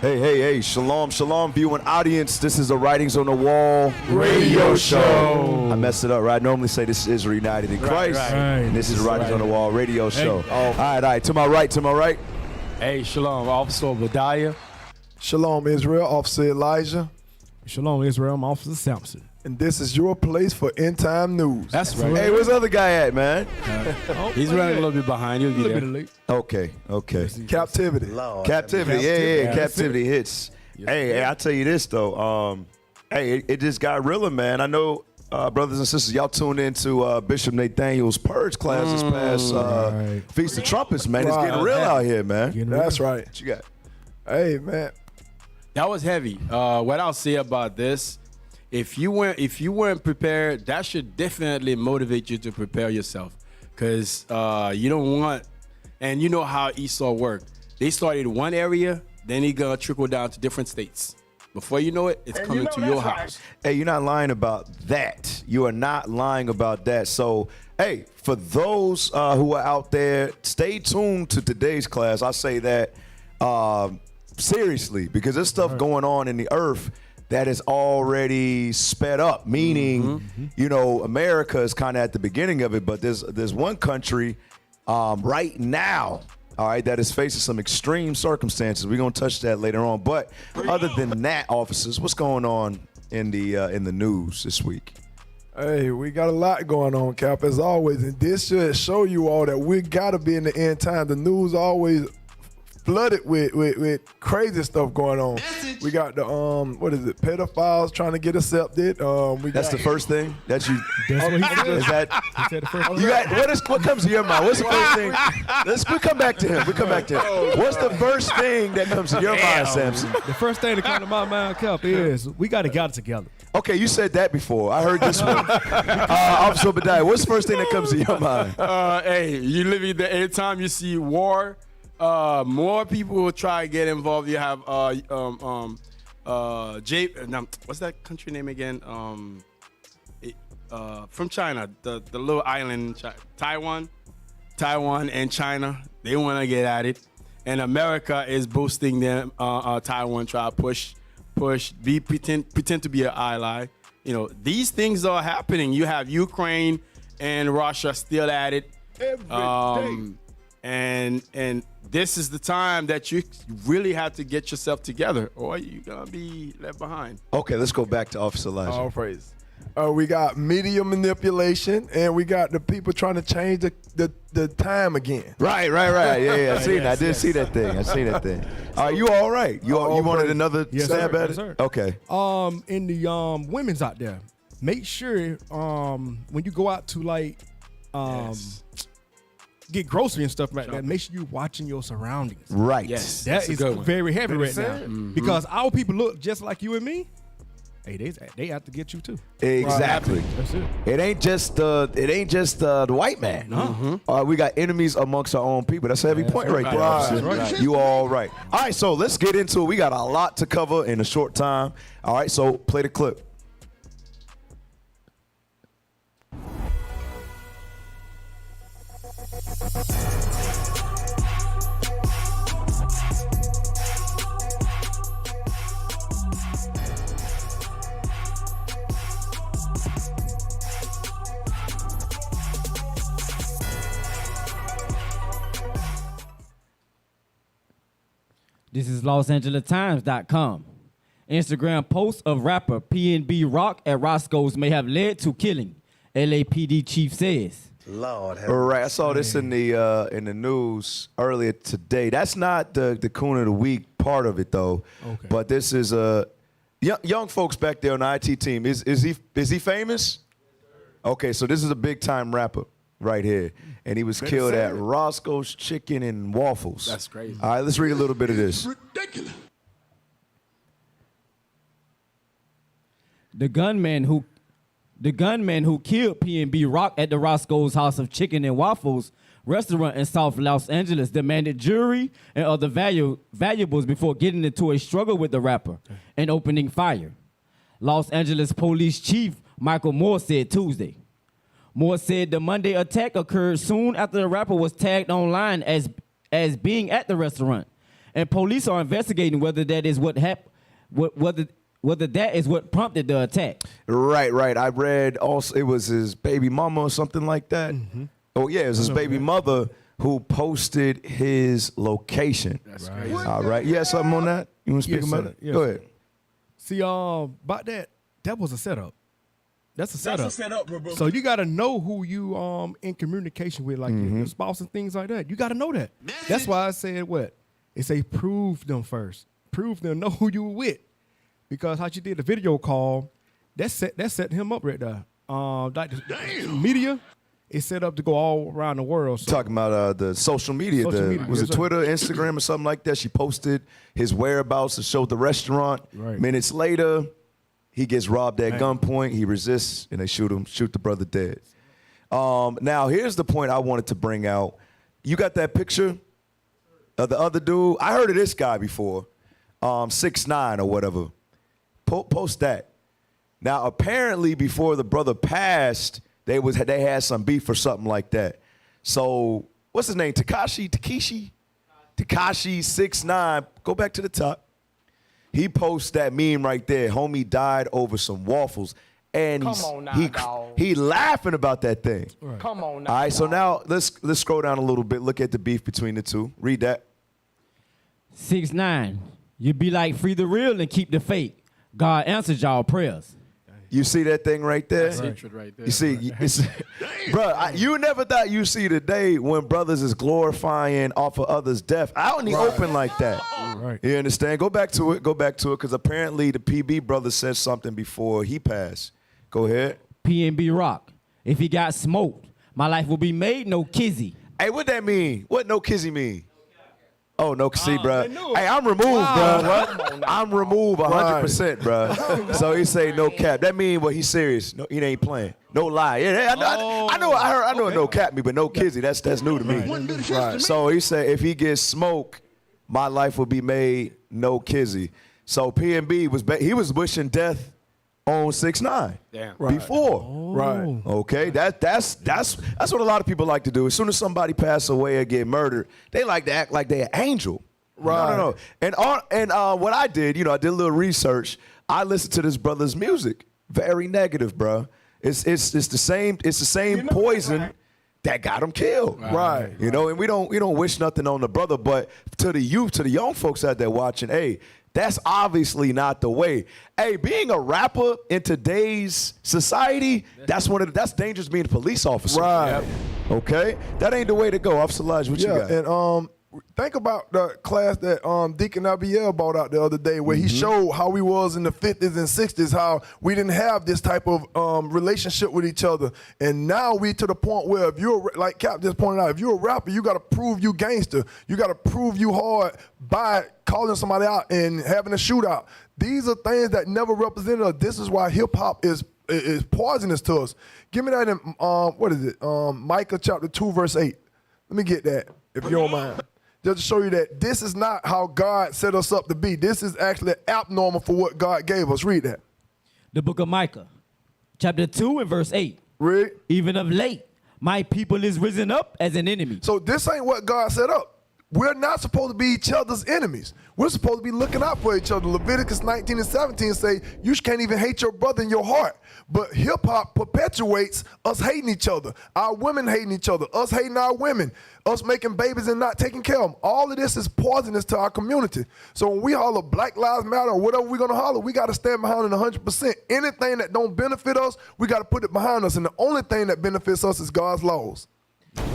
Hey, shalom, viewing audience. This is the Writings on the Wall radio show. I messed it up, right? I normally say this is Israel United in Christ. Right. And this is the Writings on the Wall radio show. Hey. All right. To my right. Hey, shalom, Officer Obadiah. Shalom, Israel, Officer Elijah. Shalom, Israel, I'm Officer Sampson. And this is your place for end time news. That's right. Hey, where's the other guy at, man? He's running a little bit behind. He'll be there. Late. Okay. Captivity. Captivity, captivity hits. Hey, I tell you this, though. It just got realer, man. I know, brothers and sisters, y'all tuned into Bishop Nathaniel's Purge class this past Feast of Trumpets, man. It's getting real out here, man. That's right. What you got? Hey, man. That was heavy. What I'll say about this, if you weren't prepared, that should definitely motivate you to prepare yourself, because you don't want, and you know how Esau worked. They started one area, then he gonna trickle down to different states. Before you know it, it's coming to your house. Hey, you're not lying about that. You are not lying about that. So, hey, for those who are out there, stay tuned to today's class. I say that seriously, because there's stuff going on in the earth that is already sped up, meaning, you know, America is kind of at the beginning of it, but there's one country right now, all right, that is facing some extreme circumstances. We're going to touch that later on. But other than that, officers, what's going on in the news this week? Hey, we got a lot going on, Cap, as always. And this should show you all that we got to be in the end time. The news always flooded with crazy stuff going on. We got the pedophiles trying to get accepted. That's the first thing that you. That's what he said. Is that He said the first you got? What comes to your mind? What's the first thing? We come back to him. What's the first thing that comes to your mind, Samson? The first thing that comes to my mind, Cap, is we got it together. Okay, you said that before. I heard this one. Officer Obadiah, what's the first thing that comes to your mind? Hey, you live in the anytime you see war, more people will try to get involved. You have what's that country name again? From China, the little island, Taiwan and China. They want to get at it, and America is boosting them. Taiwan try to push, pretend to be an ally. You know, these things are happening. You have Ukraine and Russia still at it. Every day. And this is the time that you really have to get yourself together, or you're gonna be left behind. Okay, let's go back to Officer Elijah. All praise. We got media manipulation, and we got the people trying to change the time again. Right. Yeah. I seen that. I did see that thing. You all right? You wanted another stab at it? Yes, sir. Okay. In the women's out there, make sure when you go out to get grocery and stuff like that, make sure you're watching your surroundings. Right. Yes. That is very heavy right now. Mm-hmm. Because our people look just like you and me. Hey, they have to get you too. Exactly. That's it. It ain't just the white man. We got enemies amongst our own people. That's a heavy point right there, officer. Right. You all right. All right, so let's get into it. We got a lot to cover in a short time. All right, so play the clip. This is LosAngelesTimes.com. Instagram post of rapper PNB Rock at Roscoe's may have led to killing, LAPD chief says. Lord, all right, I saw this in the news earlier today. That's not the Coon of the Week part of it though. Okay. But this is young folks back there on the IT team. Is he famous? Okay, so this is a big time rapper right here, and he was killed at Roscoe's Chicken and Waffles. That's crazy. All right, let's read a little bit of this. Ridiculous. The gunman who killed PNB Rock at the Roscoe's House of Chicken and Waffles restaurant in South Los Angeles demanded jewelry and other valuables before getting into a struggle with the rapper and opening fire. Los Angeles Police Chief Michael Moore said Tuesday. Moore said the Monday attack occurred soon after the rapper was tagged online as being at the restaurant and police are investigating whether that is what happened, whether that is what prompted the attack. Right. I read also it was his baby mama or something like that. Oh yeah, it was his baby mother who posted his location. That's crazy. All right. You had something on that? You want to speak Yes, about sir. it? Yes, Go sir. ahead. See, about that was a setup. That's a setup. Bro. So you got to know who you in communication with, like your spouse and things like that. You got to know that. That's why I said what? It say prove them first. Prove them, know who you were with. Because how you did the video call, that set him up right there. Like the media is set up to go all around the world. So. Talking about the social media. Social media, Was yes, it sir. Twitter, Instagram, or something like that? She posted his whereabouts and showed the restaurant. Right. Minutes later, he gets robbed at gunpoint. He resists, and they shoot the brother dead. Now, here's the point I wanted to bring out. You got that picture of the other dude? I heard of this guy before, 6'9" or whatever. Post that. Now, apparently, before the brother passed, they had some beef or something like that. So, what's his name? Tekashi 6'9". Go back to the top. He posts that meme right there. Homie died over some waffles, and he laughing about that thing. Right. Come on now. All right, so now let's scroll down a little bit. Look at the beef between the two. Read that. 6'9". You be like, free the real and keep the fake. God answered y'all prayers. You see that thing right there? That's hatred right there. You see, bro, you never thought you see the day when brothers is glorifying off of others' death out in the open like that. Right. You understand? Go back to it, because apparently the PB brother said something before he passed. Go ahead. PNB Rock. If he got smoked, my life will be made no kizzy. Hey, what that mean? What no kizzy mean? Oh, no, see, bro. they knew it. Hey, I'm removed, bro. I'm removed 100%, bro. So he say no cap. That mean what? He's serious. No, he ain't playing. No lie. Yeah, I know no cap me, but no kizzy. That's new to me. Right. So he said if he gets smoke, my life will be made no kizzy. So PNB was wishing death on 6'9". Damn. Before. Right. Okay, that's what a lot of people like to do. As soon as somebody pass away or get murdered, they like to act like they're an angel. Right. No. And what I did, I did a little research. I listened to this brother's music. Very negative, bro. It's the same poison that got him killed. Right. And we don't wish nothing on the brother, but to the youth, to the young folks out there watching, hey, that's obviously not the way. Hey, being a rapper in today's society, that's dangerous being a police officer. Right. Okay? That ain't the way to go. Officer Lodge, what you got? And think about the class that Deacon Abiel brought out the other day where he showed how we was in the 50s and 60s, how we didn't have this type of relationship with each other. And now we to the point where if you're, like Cap just pointed out, if you're a rapper, you got to prove you gangster. You got to prove you hard by calling somebody out and having a shootout. These are things that never represented us. This is why hip-hop is poisonous to us. Give me that in, what is it? Micah chapter 2, verse 8. Let me get that, if you don't mind. Just to show you that this is not how God set us up to be. This is actually abnormal for what God gave us. Read that. The book of Micah, chapter 2 and verse 8. Read. Even of late, my people is risen up as an enemy. So this ain't what God set up. We're not supposed to be each other's enemies. We're supposed to be looking out for each other. Leviticus 19 and 17 say you can't even hate your brother in your heart. But hip-hop perpetuates us hating each other, our women hating each other, us hating our women, us making babies and not taking care of them. All of this is poisonous to our community. So when we holler Black Lives Matter or whatever we're going to holler, we got to stand behind it 100%. Anything that don't benefit us, we got to put it behind us. And the only thing that benefits us is God's laws.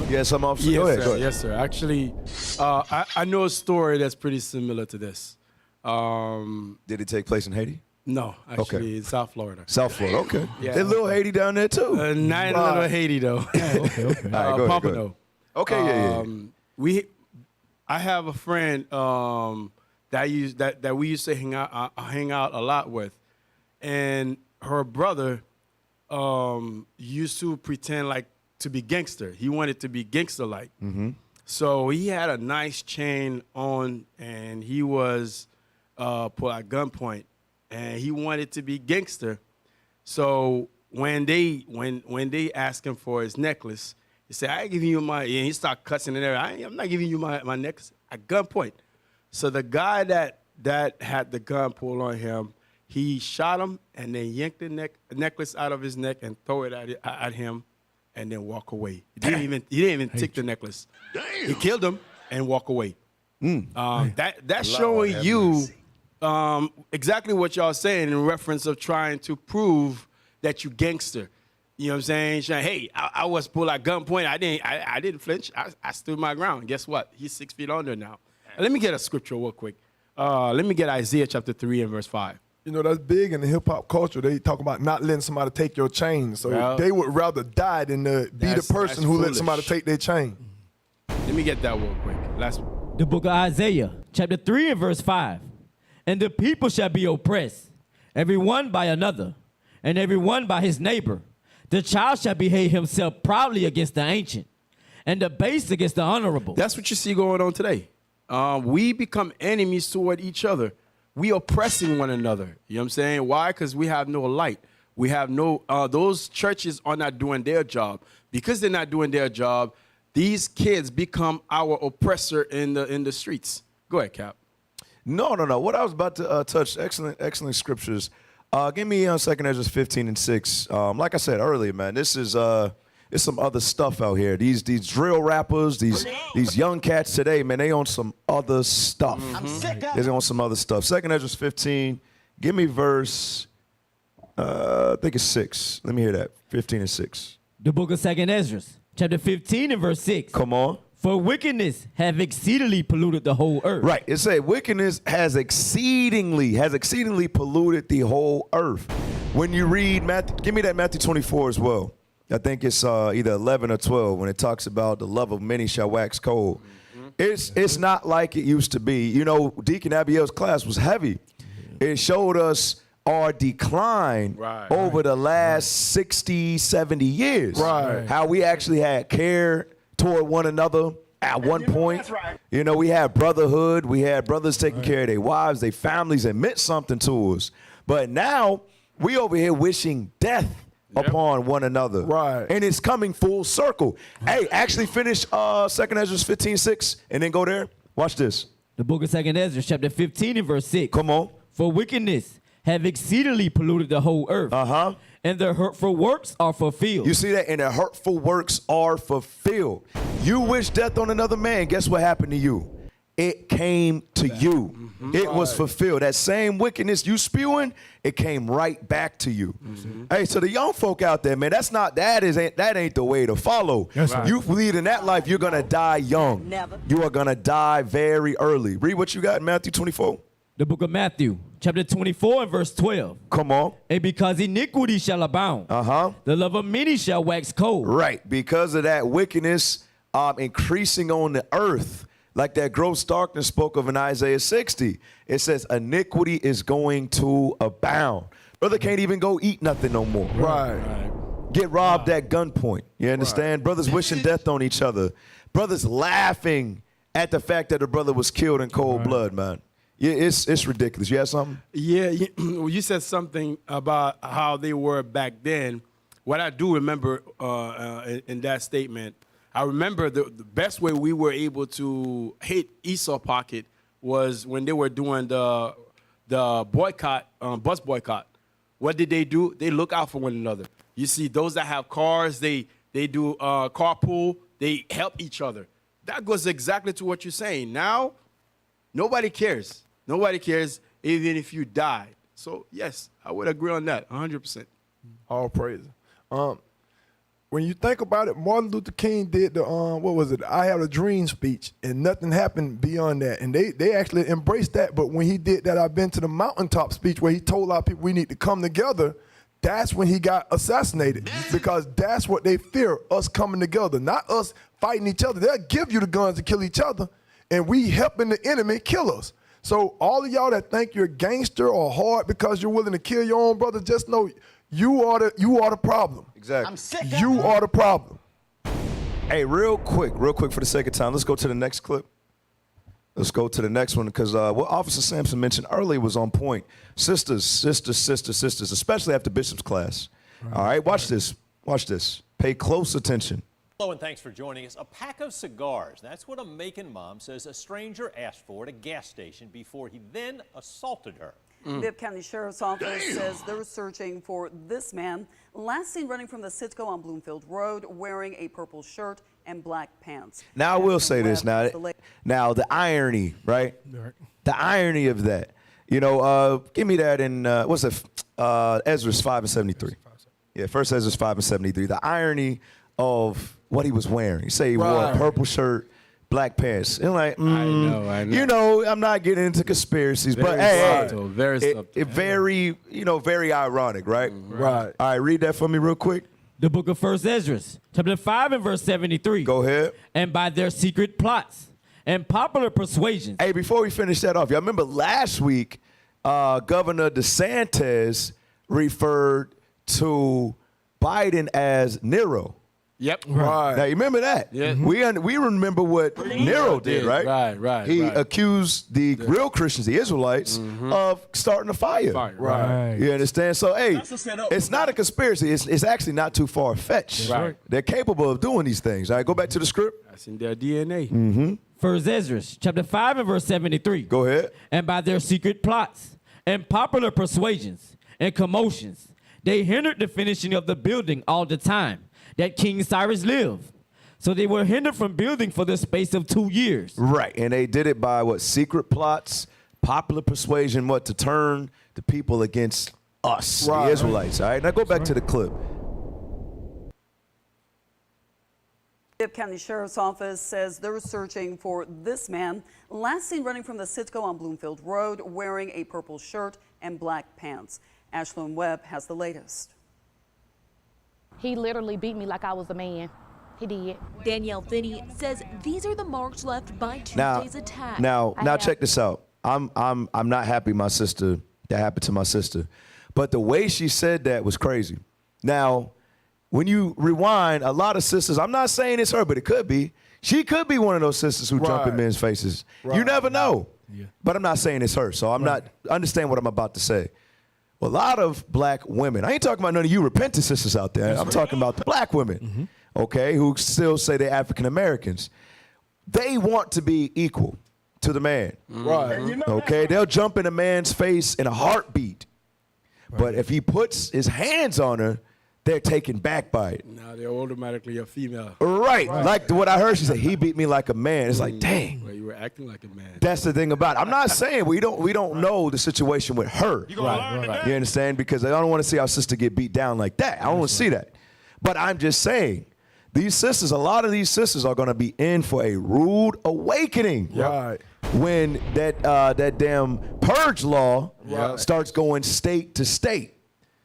Yes, I'm officer. Yes, Go ahead. sir. Go ahead. Yes, sir. Actually, I know a story that's pretty similar to this. Did it take place in Haiti? No, actually, in South Florida. South Florida. Okay. Yeah. There's little Haiti down there too. Not in little Haiti though. All right, go ahead, go ahead. Pompano. Okay, yeah. I have a friend that we used to hang out a lot with, and her brother used to pretend like to be gangster. He wanted to be gangster-like. Mm-hmm. So he had a nice chain on, and he was put at gunpoint, and he wanted to be gangster. So when they asked him for his necklace, he said, "I give you my," and he started cussing and everything. "I'm not giving you my necklace at gunpoint." So the guy that had the gun pulled on him, he shot him and then yanked the necklace out of his neck and throw it at him, and then walk away. He didn't even take the necklace. Damn. He killed him and walk away. That's showing you exactly what y'all saying in reference of trying to prove that you gangster. You know what I'm saying? Hey, I was pulled at gunpoint. I didn't flinch. I stood my ground. Guess what? He's 6 feet under now. Let me get a scripture real quick. Let me get Isaiah chapter 3 and verse 5. You know, that's big in the hip-hop culture. They talk about not letting somebody take your chain. So they would rather die than be the person who let somebody take their chain. Let me get that real quick. The book of Isaiah, chapter 3 and verse 5. And the people shall be oppressed, every one by another, and every one by his neighbor. The child shall behave himself proudly against the ancient, and the base against the honorable. That's what you see going on today. We become enemies toward each other. We oppressing one another. You know what I'm saying? Why? Because we have no light. We have no, those churches are not doing their job. Because they're not doing their job, these kids become our oppressor in the streets. Go ahead, Cap. No. What I was about to touch, excellent scriptures. Give me 2 Ezra 15 and 6. Like I said earlier, man, this is there's some other stuff out here. These drill rappers, these young cats today, man, they on some other stuff. I'm sick of They're on some other stuff. 2 Ezra 15. Give me verse. I think it's 6. Let me hear that. 15 and 6. The book of 2 Ezra, chapter 15 and verse 6. Come on. For wickedness have exceedingly polluted the whole earth. Right. It said wickedness has exceedingly polluted the whole earth. When you read Matthew, give me that Matthew 24 as well. I think it's either 11 or 12 when it talks about the love of many shall wax cold. It's not like it used to be. You know, Deacon Abiel's class was heavy. It showed us our decline over the last 60, 70 years. Right. How we actually had care toward one another at one point. That's right. You know, we had brotherhood. We had brothers taking care of their wives, their families. It meant something to us. But now we over here wishing death upon one another. Right. And it's coming full circle. Hey, actually finish 2 Ezra 15:6 and then go there. Watch this. The book of 2 Ezra, chapter 15 and verse 6. Come on. For wickedness have exceedingly polluted the whole earth. And their hurtful works are fulfilled. You see that? And their hurtful works are fulfilled. You wish death on another man. Guess what happened to you? It came to you. It was fulfilled. That same wickedness you spewing, it came right back to you. Hey, so the young folk out there, man, that ain't the way to follow. You lead in that life, you're gonna die young. Never. You are gonna die very early. Read what you got in Matthew 24. The book of Matthew, chapter 24 and verse 12. Come on. And because iniquity shall abound, the love of many shall wax cold. Right, because of that wickedness increasing on the earth, like that gross darkness spoke of in Isaiah 60. It says iniquity is going to abound. Brother can't even go eat nothing no more. Right. Get robbed at gunpoint. You understand? Brothers wishing death on each other. Brothers laughing at the fact that a brother was killed in cold blood, man. Yeah, it's ridiculous. You have something? Yeah, you said something about how they were back then. What I do remember in that statement, I remember the best way we were able to hit Esau pocket was when they were doing the boycott, bus boycott. What did they do? They look out for one another. You see, those that have cars, they do carpool. They help each other. That goes exactly to what you're saying. Now, nobody cares. Nobody cares even if you die. So, yes, I would agree on that 100%. All praise. When you think about it, Martin Luther King did the what was it? I Have a Dream speech, and nothing happened beyond that. And they actually embraced that. But when he did that I've Been to the Mountaintop speech, where he told our people we need to come together, that's when he got assassinated. Because that's what they fear, us coming together, not us fighting each other. They'll give you the guns to kill each other, and we helping the enemy kill us. So all of y'all that think you're a gangster or hard because you're willing to kill your own brother, just know you are the problem. Exactly. I'm sick of You are the problem. Hey, real quick for the sake of time, let's go to the next clip. Let's go to the next one because what Officer Sampson mentioned earlier was on point. Sisters, especially after Bishop's class. All right, watch this. Pay close attention. Hello and thanks for joining us. A pack of cigars. That's what a Macon mom says a stranger asked for at a gas station before he then assaulted her. Bibb County Sheriff's Office says they're searching for this man, last seen running from the Citgo on Bloomfield Road, wearing a purple shirt and black pants. Now I will say this. Now the irony, right? The irony of that. You know, give me that in what's it? Ezra's 5:73. Yeah, first Ezra's 5:73. The irony of what he was wearing. You say he wore a purple shirt, black pants. And like, I know. You know, I'm not getting into conspiracies, but very, you know, very ironic, right? Right. All right, read that for me real quick. The book of 1 Ezra, chapter 5 and verse 73. Go ahead. And by their secret plots and popular persuasions. Hey, before we finish that off, y'all remember last week, Governor DeSantis referred to Biden as Nero. Yep. Right. Now, you remember that? Yeah. We remember what Nero did, right? Right. He accused the real Christians, the Israelites, of starting a fire. Right. You understand? So, hey, it's not a conspiracy. It's actually not too far-fetched. Right. They're capable of doing these things. All right, go back to the script. That's in their DNA. 1 Ezra, chapter 5 and verse 73. Go ahead. And by their secret plots and popular persuasions and commotions, they hindered the finishing of the building all the time that King Cyrus lived. So they were hindered from building for the space of 2 years. Right, and they did it by what? Secret plots, popular persuasion, what? To turn the people against us, the Israelites. All right, now go back to the clip. Bibb County Sheriff's Office says they're searching for this man, last seen running from the Citgo on Bloomfield Road, wearing a purple shirt and black pants. Ashlyn Webb has the latest. He literally beat me like I was a man. He did. Danielle Finney says these are the marks left by Tuesday's attack. Now check this out. I'm not happy that happened to my sister. But the way she said that was crazy. Now, when you rewind, a lot of sisters, I'm not saying it's her, but it could be. She could be one of those sisters who jump in men's faces. You never know. Yeah. But I'm not saying it's her, so I'm not understand what I'm about to say. A lot of black women, I ain't talking about none of you repentant sisters out there. I'm talking about the black women, okay, who still say they're African Americans. They want to be equal to the man. Right. Okay, they'll jump in a man's face in a heartbeat. But if he puts his hands on her, they're taken back by it. Now they're automatically a female. Right. Like what I heard, she said, he beat me like a man. It's like, dang. Well, you were acting like a man. That's the thing about it. I'm not saying we don't know the situation with her. You understand? Because I don't want to see our sister get beat down like that. I don't want to see that. But I'm just saying, these sisters, a lot of these sisters are going to be in for a rude awakening. Right. When that damn purge law starts going state to state.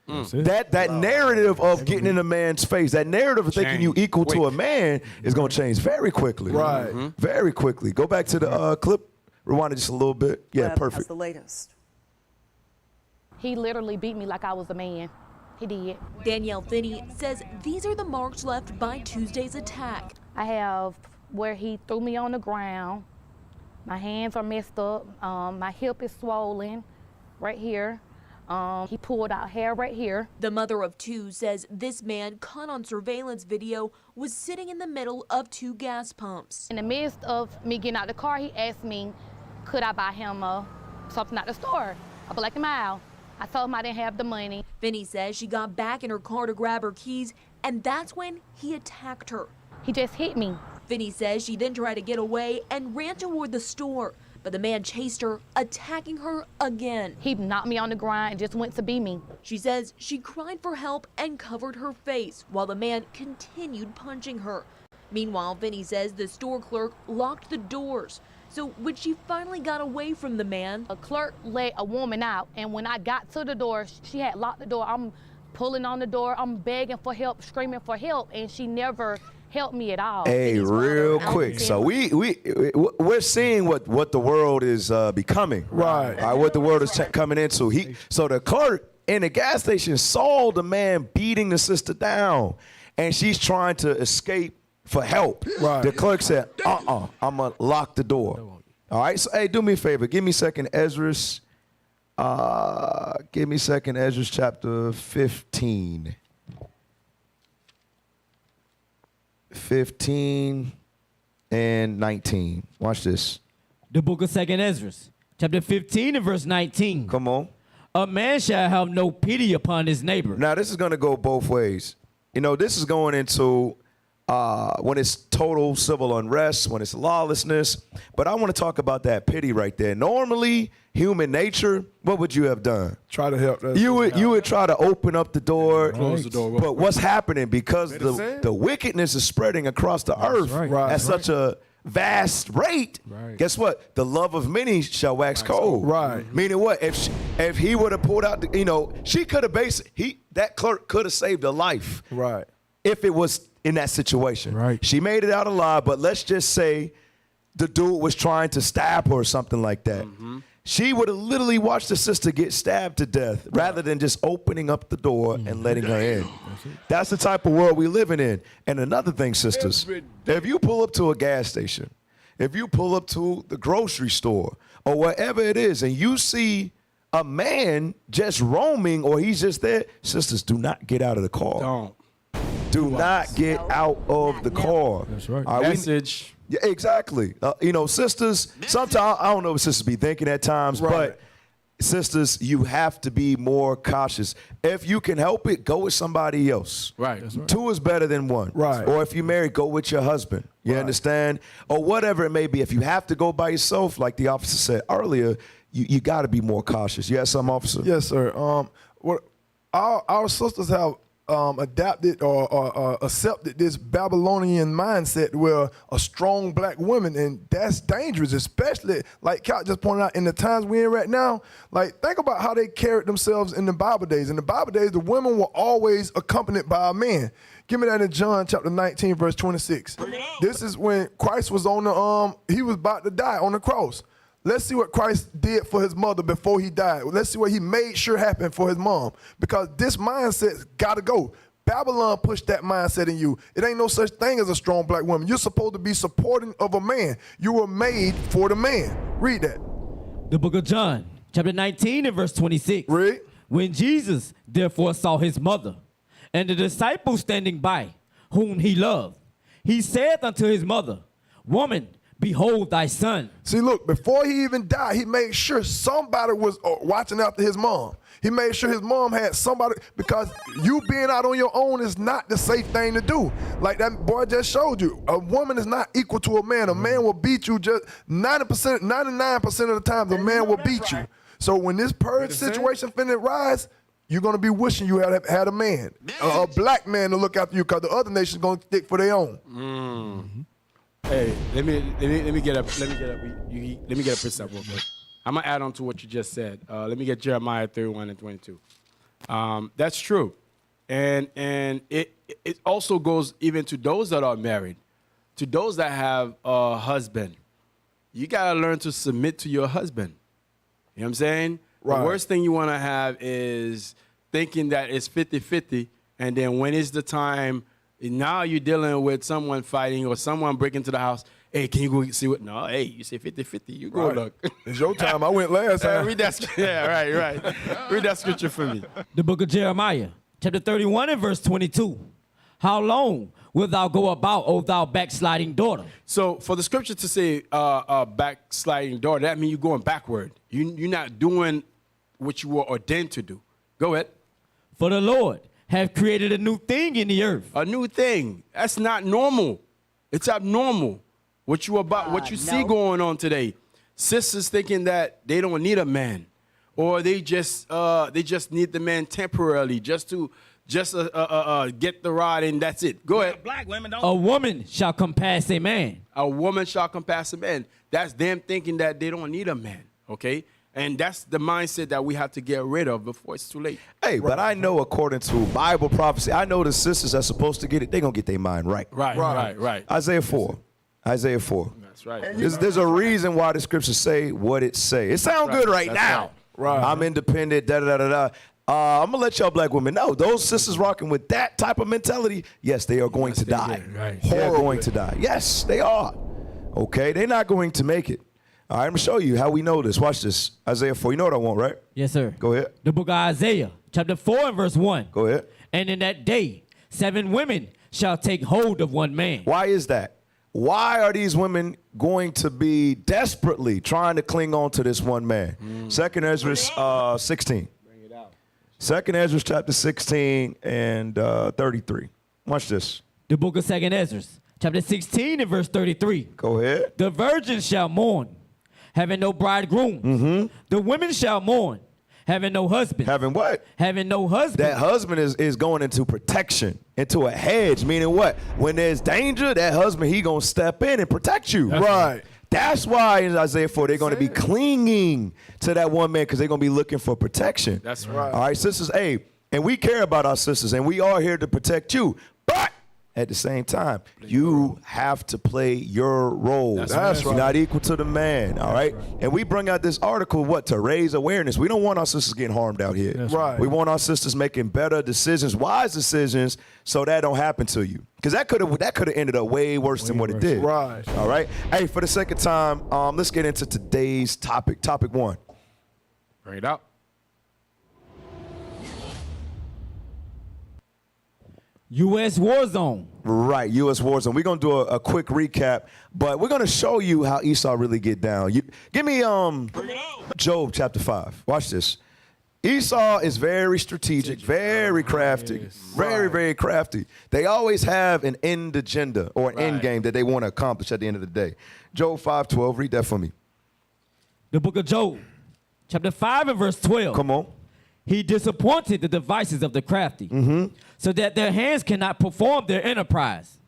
That narrative of getting in a man's face, that narrative of thinking you equal to a man is going to change very quickly. Right. Very quickly. Go back to the clip. Rewind it just a little bit. Yeah, Webb perfect. has the latest. He literally beat me like I was a man. He did. Danielle Finney says these are the marks left by Tuesday's attack. I have where he threw me on the ground. My hands are messed up. My hip is swollen right here. He pulled out hair right here. The mother of two says this man, caught on surveillance video, was sitting in the middle of two gas pumps. In the midst of me getting out the car, he asked me, could I buy him something at the store? A black and mild. I told him I didn't have the money. Finney says she got back in her car to grab her keys, and that's when he attacked her. He just hit me. Finney says she then tried to get away and ran toward the store, but the man chased her, attacking her again. He knocked me on the ground and just went to beat me. She says she cried for help and covered her face while the man continued punching her. Meanwhile, Finney says the store clerk locked the doors. So when she finally got away from the man, a clerk let a woman out, and when I got to the door, she had locked the door. I'm pulling on the door, I'm begging for help, screaming for help, and she never helped me at all. Hey, real quick. So we're seeing what the world is becoming. Right. All right, what the world is coming into. So the clerk in the gas station saw the man beating the sister down, and she's trying to escape for help. Right. The clerk said, I'm going to lock the door. All right, so hey, do me a favor. Give me second Ezra's. Give me second Ezra's chapter 15. 15 and 19. Watch this. The book of 2nd Ezra, chapter 15 and verse 19. Come on. A man shall have no pity upon his neighbor. Now, this is going to go both ways. You know, this is going into when it's total civil unrest, when it's lawlessness. But I want to talk about that pity right there. Normally, human nature, what would you have done? Try to help. You would try to open up the door. Close the door. But what's happening, because the wickedness is spreading across the earth at such a vast rate, guess what? The love of many shall wax cold. Right. Meaning what? If he would have pulled out, she could have that clerk could have saved a life. Right. If it was in that situation. Right. She made it out alive, but let's just say the dude was trying to stab her or something like that. She would have literally watched the sister get stabbed to death rather than just opening up the door and letting her in. That's the type of world we're living in. And another thing, sisters, if you pull up to a gas station, if you pull up to the grocery store or wherever it is and you see a man just roaming or he's just there, sisters, do not get out of the car. Don't. Do not get out of the car. That's right. Message. Yeah, exactly. Sisters, sometimes, I don't know what sisters be thinking at times, but sisters, you have to be more cautious. If you can help it, go with somebody else. Right. Two is better than one. Right. Or if you're married, go with your husband. You understand? Or whatever it may be. If you have to go by yourself, like the officer said earlier, you got to be more cautious. You have some, officer? Yes, sir. What our sisters have adapted or accepted this Babylonian mindset where a strong black woman, and that's dangerous, especially like Cal just pointed out in the times we're in right now. Like, think about how they carried themselves in the Bible days. In the Bible days, the women were always accompanied by a man. Give me that in John chapter 19, verse 26. This is when Christ was on he was about to die on the cross. Let's see what Christ did for his mother before he died. Let's see what he made sure happened for his mom. Because this mindset's got to go. Babylon pushed that mindset in you. It ain't no such thing as a strong black woman. You're supposed to be supporting of a man. You were made for the man. Read that. The book of John, chapter 19 and verse 26. Read. When Jesus therefore saw his mother and the disciples standing by, whom he loved, he said unto his mother, Woman, behold thy son. See, look, before he even died, he made sure somebody was watching after his mom. He made sure his mom had somebody, because you being out on your own is not the safe thing to do. Like that boy just showed you, a woman is not equal to a man. A man will beat you just 90%, 99% of the time, the man will beat you. So when this purge situation finna rise, you're gonna be wishing you had a man, a black man to look after you, because the other nation's gonna stick for their own. Hey, let me get a precept real quick. I'm gonna add on to what you just said. Let me get Jeremiah 31 and 22. That's true, and it also goes even to those that are married, to those that have a husband. You gotta learn to submit to your husband. You know what I'm saying? Right. The worst thing you want to have is thinking that it's 50-50, and then when is the time? Now you're dealing with someone fighting or someone breaking into the house. Hey, can you go see what? No, hey, you say 50-50. You go look. It's your time. I went last time. Read that. Yeah, right. Read that scripture for me. The book of Jeremiah, chapter 31 and verse 22. How long wilt thou go about, O thou backsliding daughter? So for the scripture to say backsliding daughter, that means you're going backward. You're not doing what you were ordained to do. Go ahead. For the Lord have created a new thing in the earth. A new thing. That's not normal. It's abnormal. What you see going on today. Sisters thinking that they don't need a man, or they just need the man temporarily just to get the rod and that's it. Go ahead. Black women don't. A woman shall compass a man. A woman shall compass a man. That's them thinking that they don't need a man. Okay. And that's the mindset that we have to get rid of before it's too late. Hey, but I know according to Bible prophecy, I know the sisters are supposed to get it. They're going to get their mind right. Right. Isaiah 4. That's right. There's a reason why the scriptures say what it say. It sounds good right now. Right. I'm independent, da-da-da-da-da. I'm going to let y'all black women know. Those sisters rocking with that type of mentality, yes, they are going to die. Right. They're going to die. Yes, they are. Okay? They're not going to make it. All right, I'm going to show you how we know this. Watch this. Isaiah 4. You know what I want, right? Yes, sir. Go ahead. The book of Isaiah, chapter 4 and verse 1. Go ahead. And in that day, 7 women shall take hold of one man. Why is that? Why are these women going to be desperately trying to cling on to this one man? 2nd Ezra 16. Bring it out. 2nd Ezra chapter 16 and 33. Watch this. The book of 2nd Ezra, chapter 16 and verse 33. Go ahead. The virgins shall mourn, having no bridegroom. The women shall mourn, having no husband. Having what? Having no husband. That husband is going into protection, into a hedge, meaning what? When there's danger, that husband, he going to step in and protect you. Right. That's why in Isaiah 4, they're going to be clinging to that one man because they're going to be looking for protection. That's right. All right, sisters, hey, and we care about our sisters, and we are here to protect you. But at the same time, you have to play your role. That's right. You're not equal to the man, all right? And we bring out this article, to raise awareness. We don't want our sisters getting harmed out here. That's right. We want our sisters making better decisions, wise decisions, so that don't happen to you. Because that could have ended up way worse than what it did. Right. All right? Hey, for the sake of time, let's get into today's topic. Topic 1. Bring it out. U.S. war zone. Right, U.S. war zone. We're going to do a quick recap, but we're going to show you how Esau really get down. Give me Job chapter 5. Watch this. Esau is very strategic, very crafty, very, very crafty. They always have an end agenda or an end game that they want to accomplish at the end of the day. Job 5:12, read that for me. The book of Job, chapter 5 and verse 12. Come on. He disappointed the devices of the crafty, so that their hands cannot perform their enterprise.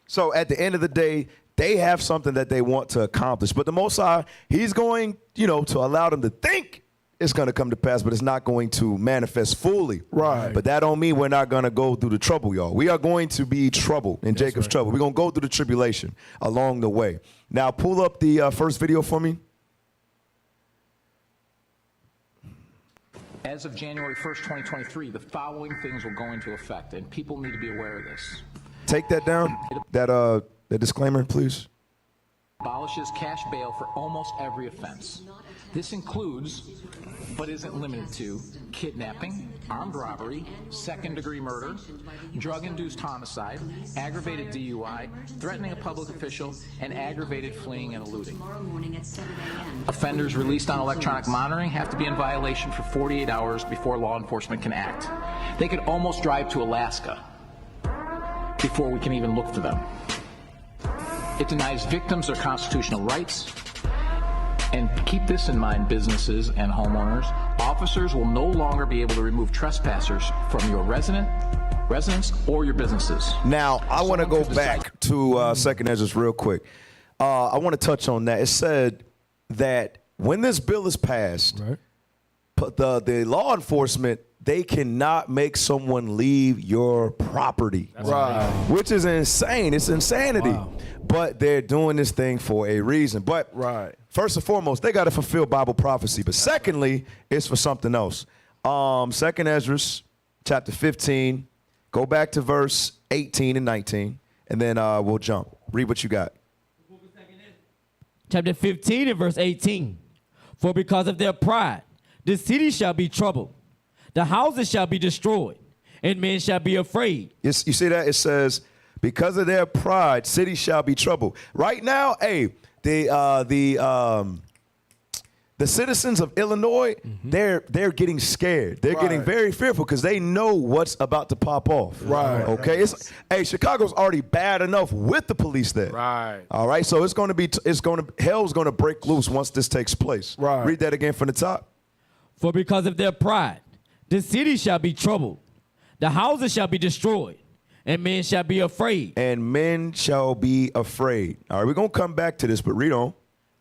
So at the end of the day, they have something that they want to accomplish. But the Most High, he's going, to allow them to think it's going to come to pass, but it's not going to manifest fully. Right. But that don't mean we're not going to go through the trouble, y'all. We are going to be trouble in Jacob's trouble. We're going to go through the tribulation along the way. Now, pull up the first video for me. As of January 1st, 2023, the following things will go into effect, and people need to be aware of this. Take that down, that disclaimer, please. Abolishes cash bail for almost every offense. This includes, but isn't limited to, kidnapping, armed robbery, second-degree murder, drug-induced homicide, aggravated DUI, threatening a public official, and aggravated fleeing and eluding. Offenders released on electronic monitoring have to be in violation for 48 hours before law enforcement can act. They could almost drive to Alaska before we can even look for them. It denies victims their constitutional rights. And keep this in mind, businesses and homeowners. Officers will no longer be able to remove trespassers from your residence or your businesses. Now, I want to go back to 2nd Ezra real quick. I want to touch on that. It said that when this bill is passed, the law enforcement, they cannot make someone leave your property. Right. Which is insane. It's insanity. Wow. But they're doing this thing for a reason. But first and foremost, they got to fulfill Bible prophecy. But secondly, it's for something else. 2nd Ezra, chapter 15. Go back to verse 18 and 19, and then we'll jump. Read what you got. Chapter 15 and verse 18. For because of their pride, the city shall be troubled. The houses shall be destroyed, and men shall be afraid. You see that? It says, because of their pride, cities shall be troubled. Right now, the citizens of Illinois, they're getting scared. They're getting very fearful because they know what's about to pop off. Right. Okay. Chicago's already bad enough with the police there. Right. All right. So hell's going to break loose once this takes place. Right. Read that again from the top. For because of their pride, the city shall be troubled. The houses shall be destroyed, and men shall be afraid. And men shall be afraid. All right, we're going to come back to this, but read on.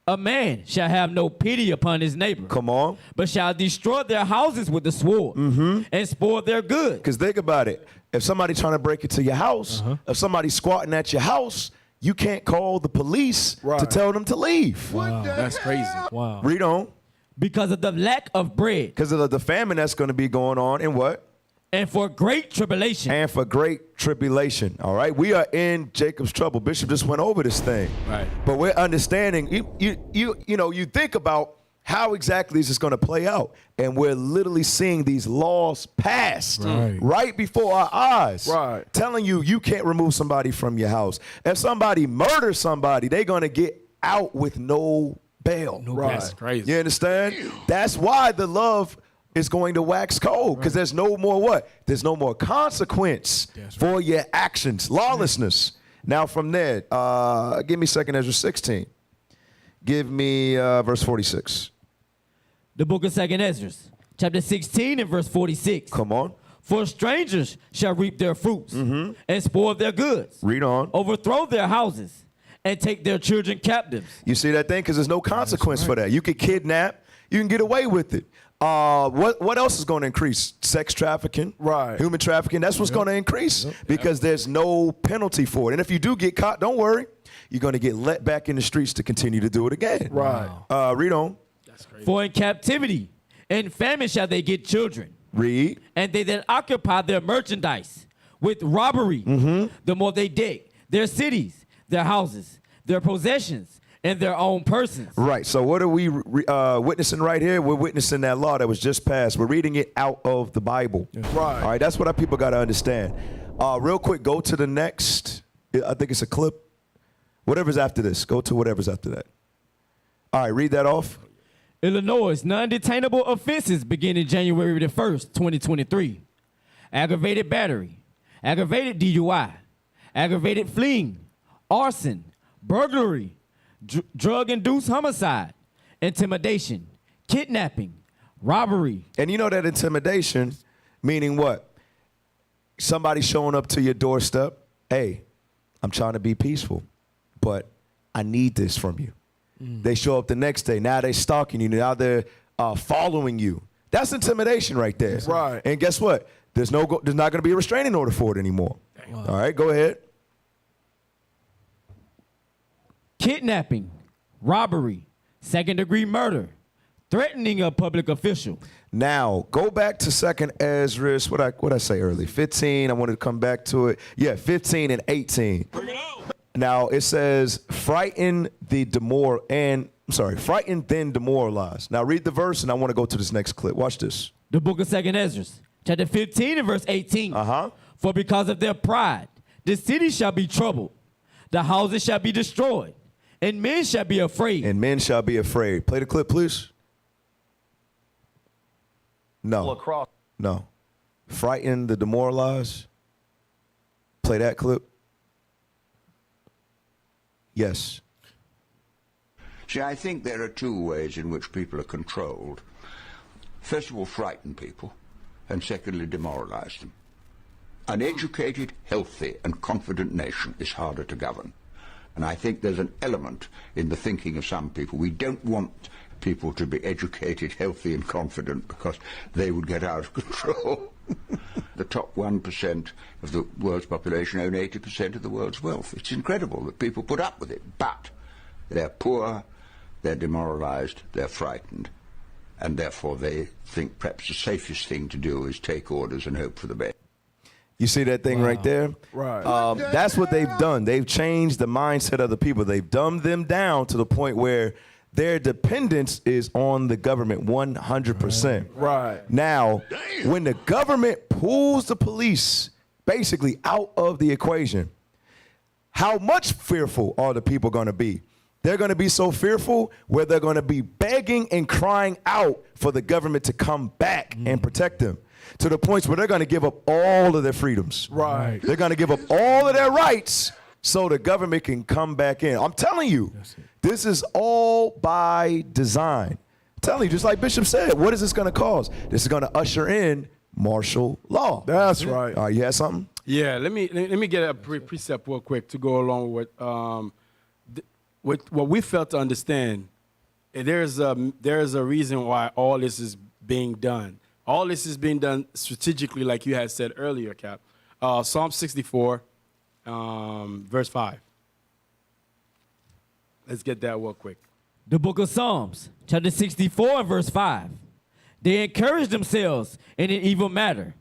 A man shall have no pity upon his neighbor. Come on. But shall destroy their houses with the sword and spoil their goods. Because think about it. If somebody's trying to break into your house, if somebody's squatting at your house, you can't call the police to tell them to leave. Wow. That's crazy. Wow. Read on. Because of the lack of bread. Because of the famine that's going to be going on and what? And for great tribulation. And for great tribulation. All right. We are in Jacob's trouble. Bishop just went over this thing. Right. But we're understanding. You think about how exactly is this going to play out? And we're literally seeing these laws passed right before our eyes, telling you can't remove somebody from your house. If somebody murders somebody, they're going to get out with no bail. That's crazy. You understand? That's why the love is going to wax cold, because there's no more what? There's no more consequence for your actions. Lawlessness. Now from there, give me 2 Ezra 16. Give me verse 46. The book of 2 Ezra, chapter 16 and verse 46. Come on. For strangers shall reap their fruits and spoil their goods. Read on. Overthrow their houses and take their children captives. You see that thing? Because there's no consequence for that. You can kidnap. You can get away with it. What else is going to increase? Sex trafficking, human trafficking. That's what's going to increase because there's no penalty for it. And if you do get caught, don't worry. You're going to get let back in the streets to continue to do it again. Read on. That's crazy. For in captivity and famine shall they get children. Read. And they that occupy their merchandise with robbery, the more they dig their cities, their houses, their possessions, and their own persons. Right. So what are we witnessing right here? We're witnessing that law that was just passed. We're reading it out of the Bible. All right. That's what our people got to understand. Real quick, go to the next. I think it's a clip. Whatever's after this. Go to whatever's after that. All right. Read that off. Illinois' non-detainable offenses beginning January the 1st, 2023. Aggravated battery, aggravated DUI, aggravated fleeing, arson, burglary, drug-induced homicide, intimidation, kidnapping, robbery. And you know that intimidation, meaning what? Somebody showing up to your doorstep. Hey, I'm trying to be peaceful, but I need this from you. They show up the next day. Now they're stalking you. Now they're following you. That's intimidation right there. And guess what? There's not going to be a restraining order for it anymore. All right, go ahead. Kidnapping, robbery, second-degree murder, threatening a public official. Now, go back to 2 Ezra. What I say earlier? 15. I wanted to come back to it. Yeah, 15 and 18. Bring it on. Now, it says, frighten then demoralize. Now, read the verse, and I want to go to this next clip. Watch this. The book of 2 Ezra, chapter 15 and verse 18. For because of their pride, the city shall be troubled, the houses shall be destroyed, and men shall be afraid. And men shall be afraid. Play the clip, please. No. No. Frighten the demoralize. Play that clip. Yes. See, I think there are two ways in which people are controlled. First of all, frighten people, and secondly, demoralize them. An educated, healthy, and confident nation is harder to govern. And I think there's an element in the thinking of some people. We don't want people to be educated, healthy, and confident because they would get out of control. The top 1% of the world's population own 80% of the world's wealth. It's incredible that people put up with it, but they're poor, they're demoralized, they're frightened, and therefore they think perhaps the safest thing to do is take orders and hope for the best. You see that thing right there? That's what they've done. They've changed the mindset of the people. They've dumbed them down to the point where their dependence is on the government 100%. Now, when the government pulls the police basically out of the equation, how much fearful are the people going to be? They're going to be so fearful where they're going to be begging and crying out for the government to come back and protect them, to the points where they're going to give up all of their freedoms. They're going to give up all of their rights so the government can come back in. I'm telling you, this is all by design. I'm telling you, just like Bishop said, what is this going to cause? This is going to usher in martial law. That's right. All right, you had something? Yeah, let me get a precept real quick to go along with what we failed to understand. There's a reason why all this is being done. All this is being done strategically, like you had said earlier, Cap. Psalm 64, verse 5. Let's get that real quick. The book of Psalms, chapter 64 and verse 5. They encourage themselves in an evil matter.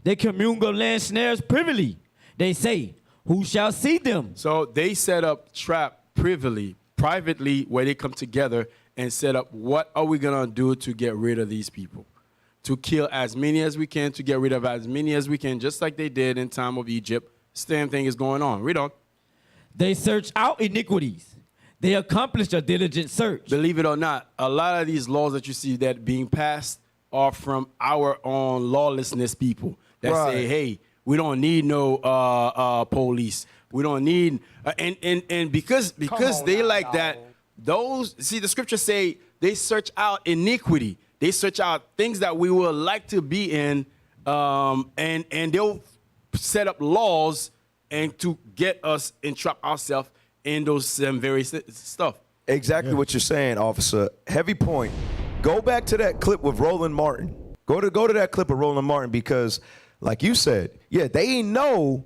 They communal land snares privily. They say, who shall see them? So they set up trap privately, where they come together and set up what are we going to do to get rid of these people, to kill as many as we can, to get rid of as many as we can, just like they did in time of Egypt. Same thing is going on. Read on. They search out iniquities. They accomplish a diligent search. Believe it or not, a lot of these laws that you see that being passed are from our own lawlessness people that say, hey, we don't need no police. We don't need, and because they like that, those, see, the scriptures say they search out iniquity. They search out things that we would like to be in, and they'll set up laws and to get us entrap ourselves in those very stuff. Exactly what you're saying, officer. Heavy point. Go back to that clip with Roland Martin. Go to that clip of Roland Martin because, like you said, yeah, they know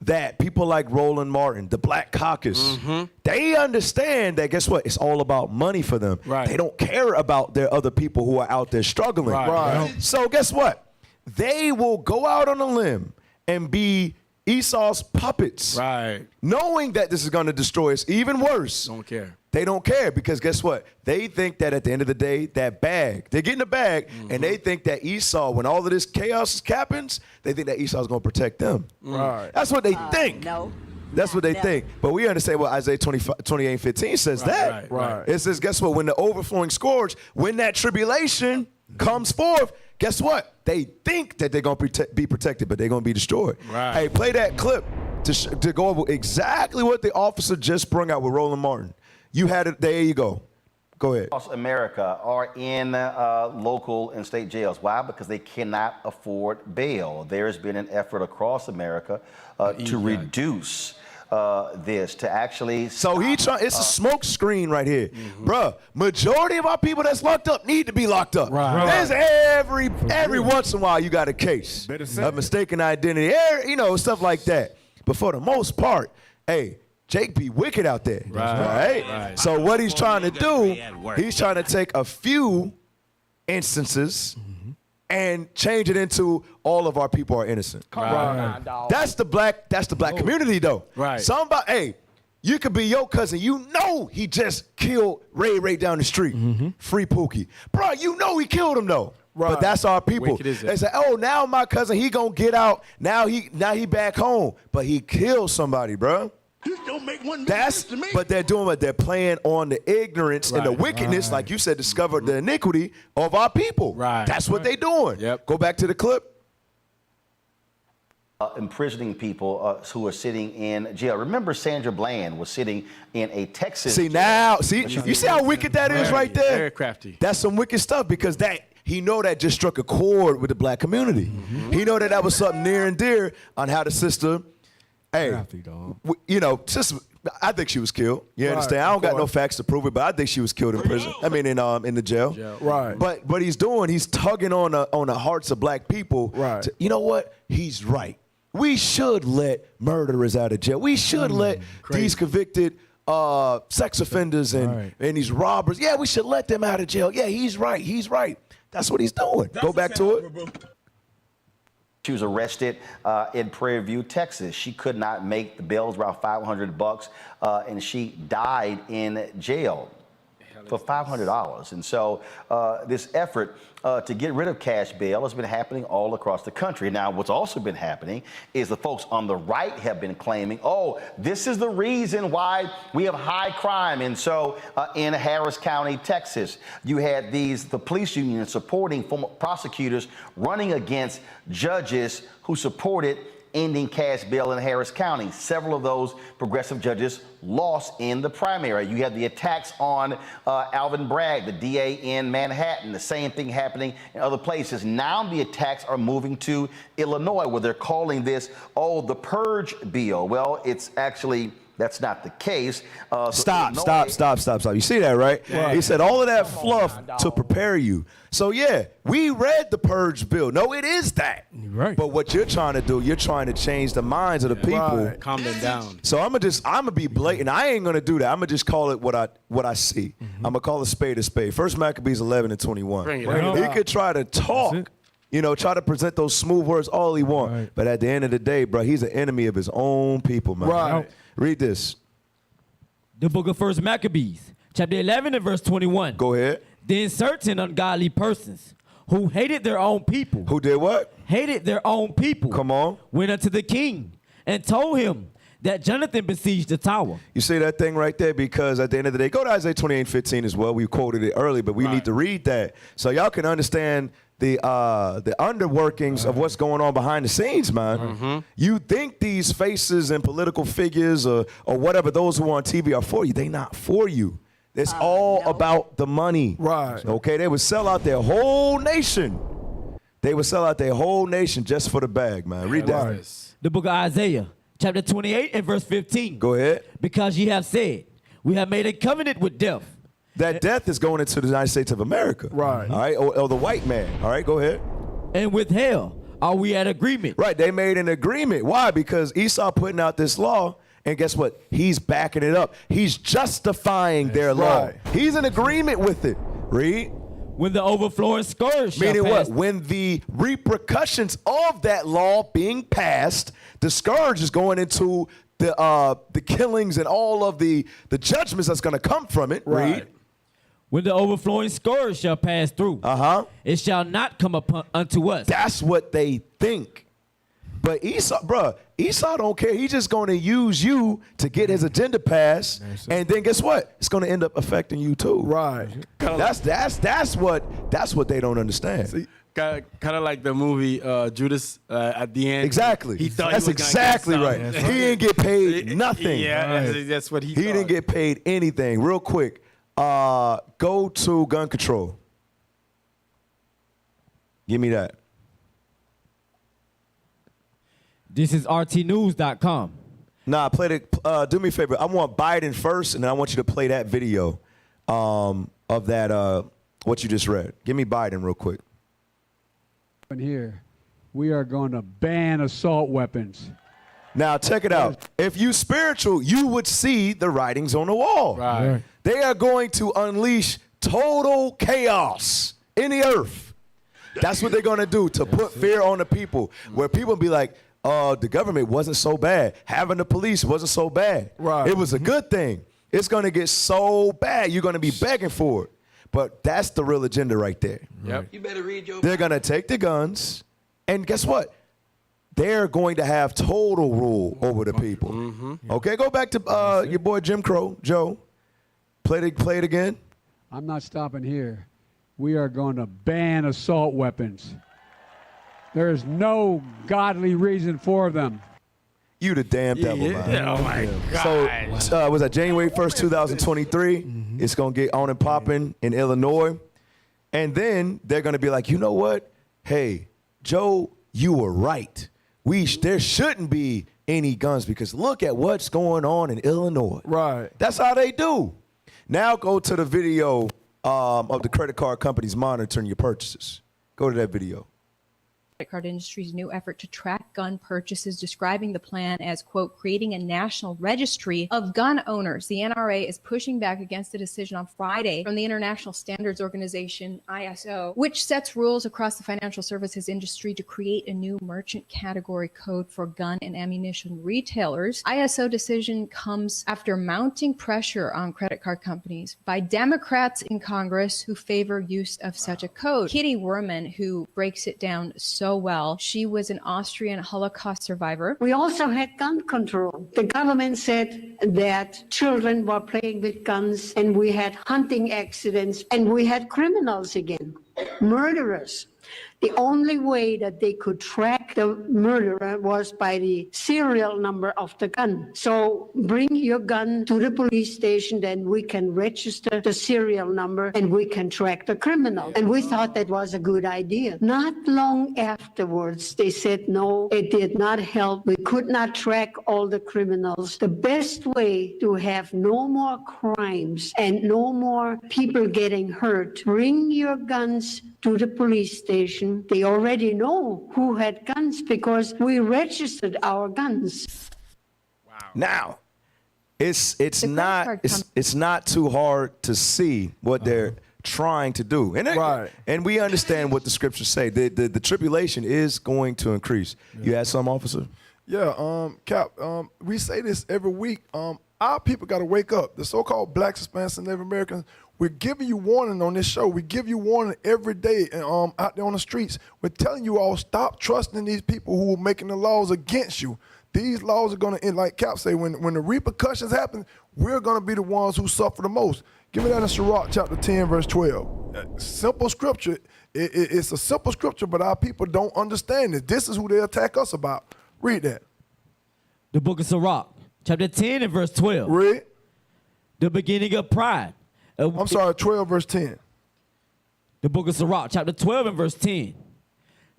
that people like Roland Martin, the Black Caucus, they understand that, guess what? It's all about money for them. Right. They don't care about their other people who are out there struggling. Right. So guess what? They will go out on a limb and be Esau's puppets. Right. Knowing that this is going to destroy us even worse. Don't care. They don't care because guess what? They think that at the end of the day, that bag, they're getting a bag, and they think that Esau, when all of this chaos happens, they think that Esau's going to protect them. Right. That's what they think. No. That's what they think. But we understand what Isaiah 28:15 says that. Right. It says, guess what? When the overflowing scourge, when that tribulation comes forth, guess what? They think that they're going to be protected, but they're going to be destroyed. Right. Hey, play that clip to go over exactly what the officer just sprung out with Roland Martin. You had it. There you go. Go ahead. Across America are in local and state jails. Why? Because they cannot afford bail. There's been an effort across America to reduce this, to actually. So it's a smoke screen right here. Bruh, majority of our people that's locked up need to be locked up. There's every once in a while you got a case of mistaken identity, stuff like that. But for the most part, hey, Jake be wicked out there. Right? So what he's trying to do, he's trying to take a few instances and change it into all of our people are innocent. That's the black community though. Right. Somebody, hey, you could be your cousin. You know he just killed Ray down the street. Free Pookie. Bro, you know he killed him though. But that's our people. They say, oh, now my cousin, he gonna get out. Now he back home. But he killed somebody, bro. This don't make one difference to me. But they're doing what they're playing on the ignorance and the wickedness, like you said, discover the iniquity of our people. That's what they're doing. Go back to the clip. Imprisoning people who are sitting in jail. Remember, Sandra Bland was sitting in a Texas you see how wicked that is right there? Very crafty. That's some wicked stuff because he know that just struck a chord with the black community. He know that was something near and dear on how the sister, sister, I think she was killed. You understand? I don't got no facts to prove it, but I think she was killed in prison. I mean, in the jail. Right. But what he's doing, he's tugging on the hearts of black people. Right. You know what? He's right. We should let murderers out of jail. We should let these convicted sex offenders and these robbers. Yeah, we should let them out of jail. Yeah, he's right. He's right. That's what he's doing. Go back to it. She was arrested in Prairie View, Texas. She could not make the bail, around $500, and she died in jail for $500. And so this effort to get rid of cash bail has been happening all across the country. Now, what's also been happening is the folks on the right have been claiming, oh, this is the reason why we have high crime. And so in Harris County, Texas, you had the police union supporting former prosecutors running against judges who supported ending cash bail in Harris County. Several of those progressive judges lost in the primary. You had the attacks on Alvin Bragg, the DA in Manhattan. The same thing happening in other places. Now the attacks are moving to Illinois, where they're calling this, the purge bill. Well, it's actually, that's not the case. Stop. You see that, right? He said all of that fluff to prepare you. So, yeah, we read the purge bill. No, it is that. Right. But what you're trying to do, you're trying to change the minds of the people. Calm them down. So I'm gonna be blatant. I ain't gonna do that. I'm gonna just call it what I see. I'm gonna call a spade a spade. First Maccabees 11:21. Bring it He could try to talk, try to present those smooth words all he want. But at the end of the day, bro, he's an enemy of his own people, man. Right. Read this. The book of First Maccabees, chapter 11 and verse 21. Go ahead. Then certain ungodly persons who hated their own people. Who did what? Hated their own people. Come on. Went unto the king and told him that Jonathan besieged the tower. You see that thing right there? Because at the end of the day, go to Isaiah 28:15 as well. We quoted it early, but we need to read that so y'all can understand the underworkings of what's going on behind the scenes, man. You think these faces and political figures or whatever, those who are on TV are for you. They not for you. It's all about the money. Right. Okay, they would sell out their whole nation. They would sell out their whole nation just for the bag, man. Read that. The book of Isaiah, chapter 28 and verse 15. Go ahead. Because ye have said, we have made a covenant with death. That death is going into the United States of America. Right. All right, or the white man. All right, go ahead. And with hell are we at agreement. Right, they made an agreement. Why? Because Esau putting out this law, and guess what? He's backing it up. He's justifying their law. He's in agreement with it. Read. When the overflowing scourge shall Meaning pass. what? When the repercussions of that law being passed, the scourge is going into the killings and all of the judgments that's going to come from it. Right. Read. When the overflowing scourge shall pass through, it shall not come upon unto us. That's what they think. But Esau don't care. He's just going to use you to get his agenda passed, and then guess what? It's going to end up affecting you too. Right. That's what they don't understand. See, kind of like the movie Judas at the end. Exactly. He thought that's he was exactly right. gonna get He didn't get paid nothing. Yeah, that's what he thought. He didn't get paid anything. Real quick, go to gun control. Give me that. This is rtnews.com. Nah, play the. Do me a favor. I want Biden first, and then I want you to play that video of that what you just read. Give me Biden real quick. Here, we are going to ban assault weapons. Now check it out. If you spiritual, you would see the writings on the wall. Right. They are going to unleash total chaos in the earth. That's what they're going to do, to put fear on the people, where people be like, the government wasn't so bad. Having the police wasn't so bad. Right. It was a good thing. It's going to get so bad, you're going to be begging for it. But that's the real agenda right there. Yep. You better read your. They're going to take the guns, and guess what? They're going to have total rule over the people. Okay, go back to your boy Jim Crow, Joe. Play it again. I'm not stopping here. We are going to ban assault weapons. There is no godly reason for them. You the damn devil, man. Oh my God. So was that January 1st, 2023? It's going to get on and popping in Illinois. And then they're going to be like, you know what? Hey, Joe, you were right. There shouldn't be any guns because look at what's going on in Illinois. Right. That's how they do. Now go to the video of the credit card companies monitoring your purchases. Go to that video. Credit card industry's new effort to track gun purchases, describing the plan as, quote, creating a national registry of gun owners. The NRA is pushing back against the decision on Friday from the International Standards Organization, ISO, which sets rules across the financial services industry to create a new merchant category code for gun and ammunition retailers. ISO decision comes after mounting pressure on credit card companies by Democrats in Congress who favor use of such a code. Kitty Werman, who breaks it down so well. She was an Austrian Holocaust survivor. We also had gun control. The government said that children were playing with guns, and we had hunting accidents, and we had criminals again, murderers. The only way that they could track the murderer was by the serial number of the gun. So bring your gun to the police station, then we can register the serial number and we can track the criminal. And we thought that was a good idea. Not long afterwards, they said, no, it did not help. We could not track all the criminals. The best way to have no more crimes and no more people getting hurt, bring your guns to the police station. They already know who had guns because we registered our guns. Wow. Now, it's not too hard to see what they're trying to do. And we understand what the scriptures say. The tribulation is going to increase. You had some, officer? Yeah, Cap, we say this every week. Our people got to wake up. The so-called blacks, Hispanics, and Native Americans, we're giving you warning on this show. We give you warning every day out there on the streets. We're telling you all, stop trusting these people who are making the laws against you. These laws are going to end, like Cap say, when the repercussions happen, we're going to be the ones who suffer the most. Give me that in Sirach chapter 10, verse 12. Simple scripture. It's a simple scripture, but our people don't understand it. This is who they attack us about. Read that. The book of Sirach, chapter 10 and verse 12. Read. The beginning of pride. I'm sorry, 12 verse 10. The book of Sirach, chapter 12 and verse 10.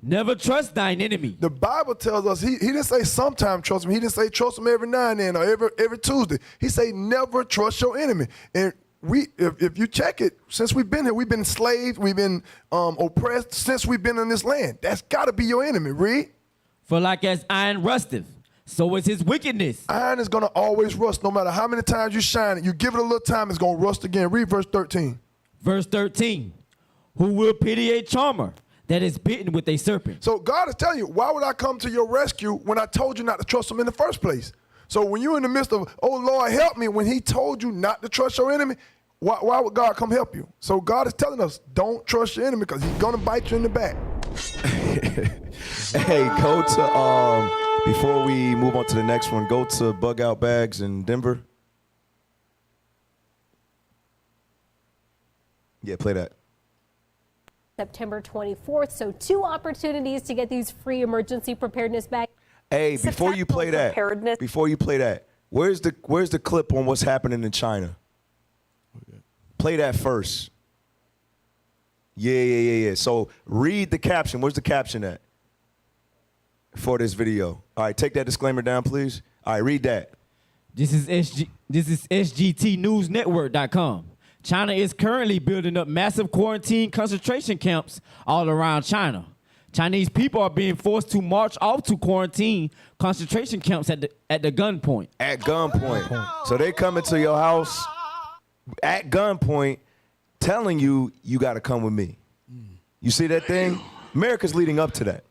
Never trust thine enemy. The Bible tells us, he didn't say sometime trust him. He didn't say trust him every now and then or every Tuesday. He said never trust your enemy. And if you check it, since we've been here, we've been slaves, we've been oppressed since we've been in this land. That's got to be your enemy. Read. For like as iron rusteth, so is his wickedness. Iron is going to always rust no matter how many times you shine it. You give it a little time, it's going to rust again. Read verse 13. Verse 13. Who will pity a charmer that is bitten with a serpent? So God is telling you, why would I come to your rescue when I told you not to trust him in the first place? So when you're in the midst of, oh, Lord, help me, when he told you not to trust your enemy, why would God come help you? So God is telling us, don't trust your enemy because he's going to bite you in the back. Hey, go to, before we move on to the next one, go to Bug Out Bags in Denver. Yeah, play that. September 24th, so 2 opportunities to get these free emergency preparedness bags. Hey, before you play that, where's the clip on what's happening in China? Play that first. Yeah. So read the caption. Where's the caption at for this video? All right, take that disclaimer down, please. All right, read that. This is SGTNewsNetwork.com. China is currently building up massive quarantine concentration camps all around China. Chinese people are being forced to march off to quarantine concentration camps at the gunpoint. At gunpoint. So they come into your house at gunpoint telling you, you got to come with me. You see that thing? America's leading up to that.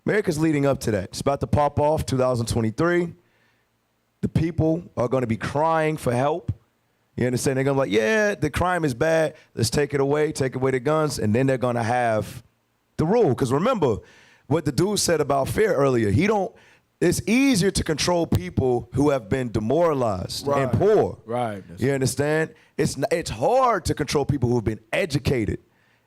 It's about to pop off 2023. The people are going to be crying for help. You understand? They're going to be like, yeah, the crime is bad. Let's take away the guns. And then they're going to have the rule. Because remember what the dude said about fear earlier. It's easier to control people who have been demoralized and poor. Right. You understand? It's hard to control people who have been educated.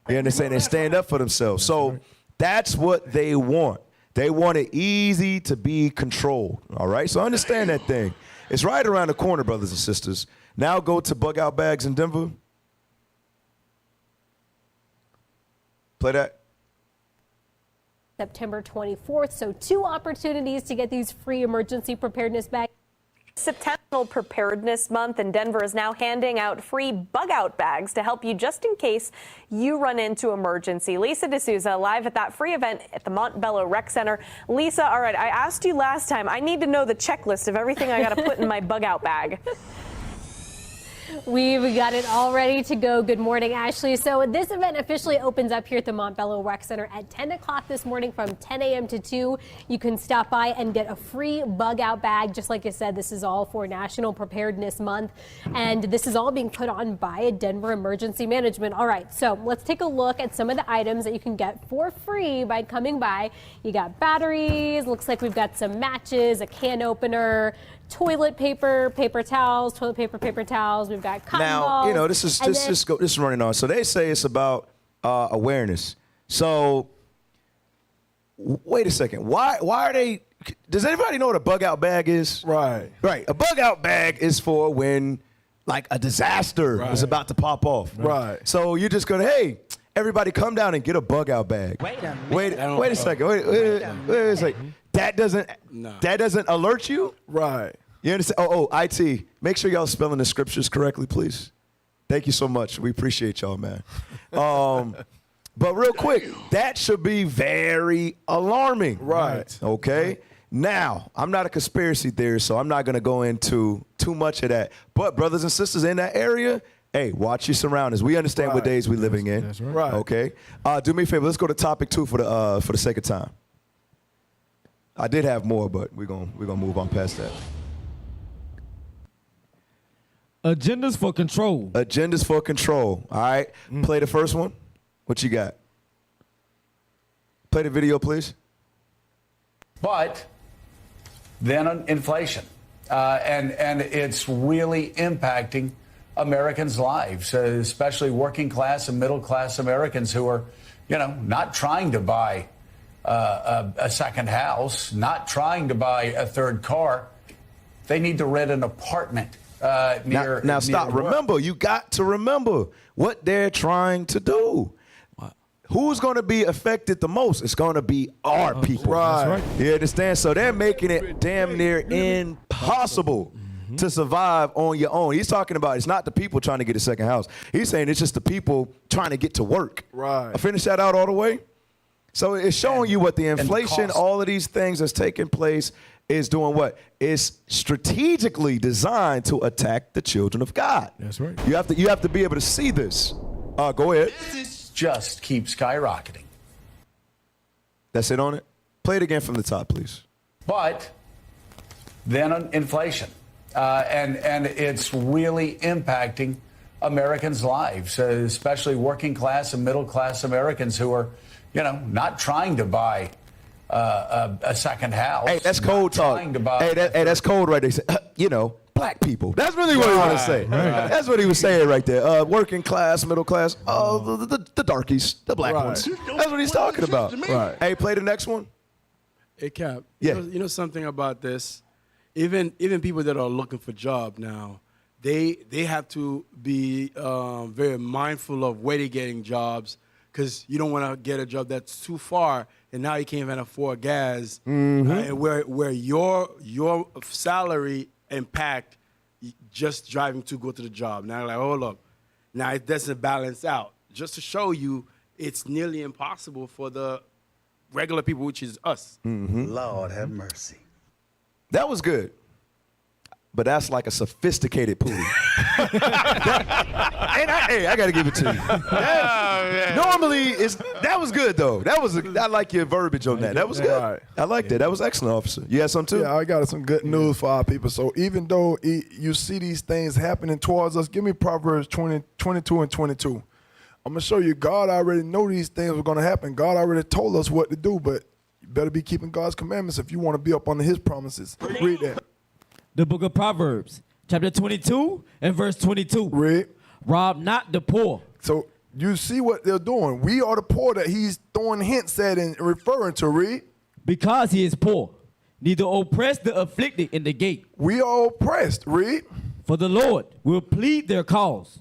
You understand? And stand up for themselves. So that's what they want. They want it easy to be controlled. All right? So understand that thing. It's right around the corner, brothers and sisters. Now go to Bug Out Bags in Denver. Play that. September 24th, so 2 opportunities to get these free emergency preparedness bags. September Preparedness Month, and Denver is now handing out free bug-out bags to help you just in case you run into emergency. Lisa D'Souza live at that free event at the Montbello Rec Center. Lisa, all right, I asked you last time. I need to know the checklist of everything I got to put in my bug-out bag. We've got it all ready to go. Good morning, Ashley. So this event officially opens up here at the Montbello Rec Center at 10 o'clock this morning from 10 a.m. to 2. You can stop by and get a free bug out bag. Just like I said, this is all for National Preparedness Month. And this is all being put on by Denver Emergency Management. All right, so let's take a look at some of the items that you can get for free by coming by. You got batteries. Looks like we've got some matches, a can opener, toilet paper, paper towels, toilet paper, paper towels. We've got cotton balls. Now, you know, this is running on. So they say it's about awareness. So wait a second. Why are they? Does anybody know what a bug out bag is? Right. A bug out bag is for when like a disaster is about to pop off. Right. So you're just gonna, hey, everybody come down and get a bug out bag. Wait a second. Wait a second. That doesn't alert you? Right. You understand? IT. Make sure y'all spelling the scriptures correctly, please. Thank you so much. We appreciate y'all, man. But real quick, that should be very alarming. Right. Okay? Now, I'm not a conspiracy theorist, so I'm not going to go into too much of that. But brothers and sisters in that area, hey, watch your surroundings. We understand what days we're living in. That's right. Okay? Do me a favor. Let's go to topic 2 for the sake of time. I did have more, but we're gonna move on past that. Agendas for control. Agendas for control. All right. Play the first one. What you got? Play the video, please. But then on inflation. And it's really impacting Americans' lives, especially working class and middle class Americans who are, not trying to buy a second house, not trying to buy a third car. They need to rent an apartment near. Now stop. Remember, you got to remember what they're trying to do. Who's going to be affected the most? It's going to be our people. Right. You understand? So they're making it damn near impossible to survive on your own. He's talking about it's not the people trying to get a second house. He's saying it's just the people trying to get to work. Right. I finished that out all the way. So it's showing you what the inflation, all of these things that's taking place is doing what? It's strategically designed to attack the children of God. That's right. You have to be able to see this. Go ahead. Just keep skyrocketing. That's it on it? Play it again from the top, please. But then on inflation. And it's really impacting Americans' lives, especially working class and middle class Americans who are, not trying to buy a second house. Hey, that's cold talk. Hey, that's cold right there. Say, black people. That's really what he wanted to say. Right. That's what he was saying right there. Working class, middle class, the darkies, the black ones. That's what he's talking about. Right. Hey, play the next one. Hey, Cap. Yeah. You know something about this? Even people that are looking for job now, they have to be very mindful of where they're getting jobs, because you don't want to get a job that's too far and now you can't even afford gas, and where your salary impact just driving to go to the job. Now, like, hold up. Now, it doesn't balance out. Just to show you, it's nearly impossible for the regular people, which is us. Lord have mercy. That was good. But that's like a sophisticated pootie. I got to give it to you. Normally, that was good, though. I like your verbiage on that. That was good. Right. I like that. That was excellent, officer. You had something, too? Yeah, I got some good news for our people. So even though you see these things happening towards us, give me Proverbs 22 and 22. I'm going to show you God already know these things were going to happen. God already told us what to do, but you better be keeping God's commandments if you want to be up under his promises. Read that. The book of Proverbs, chapter 22 and verse 22. Read. Rob not the poor. So you see what they're doing. We are the poor that he's throwing hints at and referring to. Read. Because he is poor, neither oppress the afflicted in the gate. We are oppressed. Read. For the Lord will plead their cause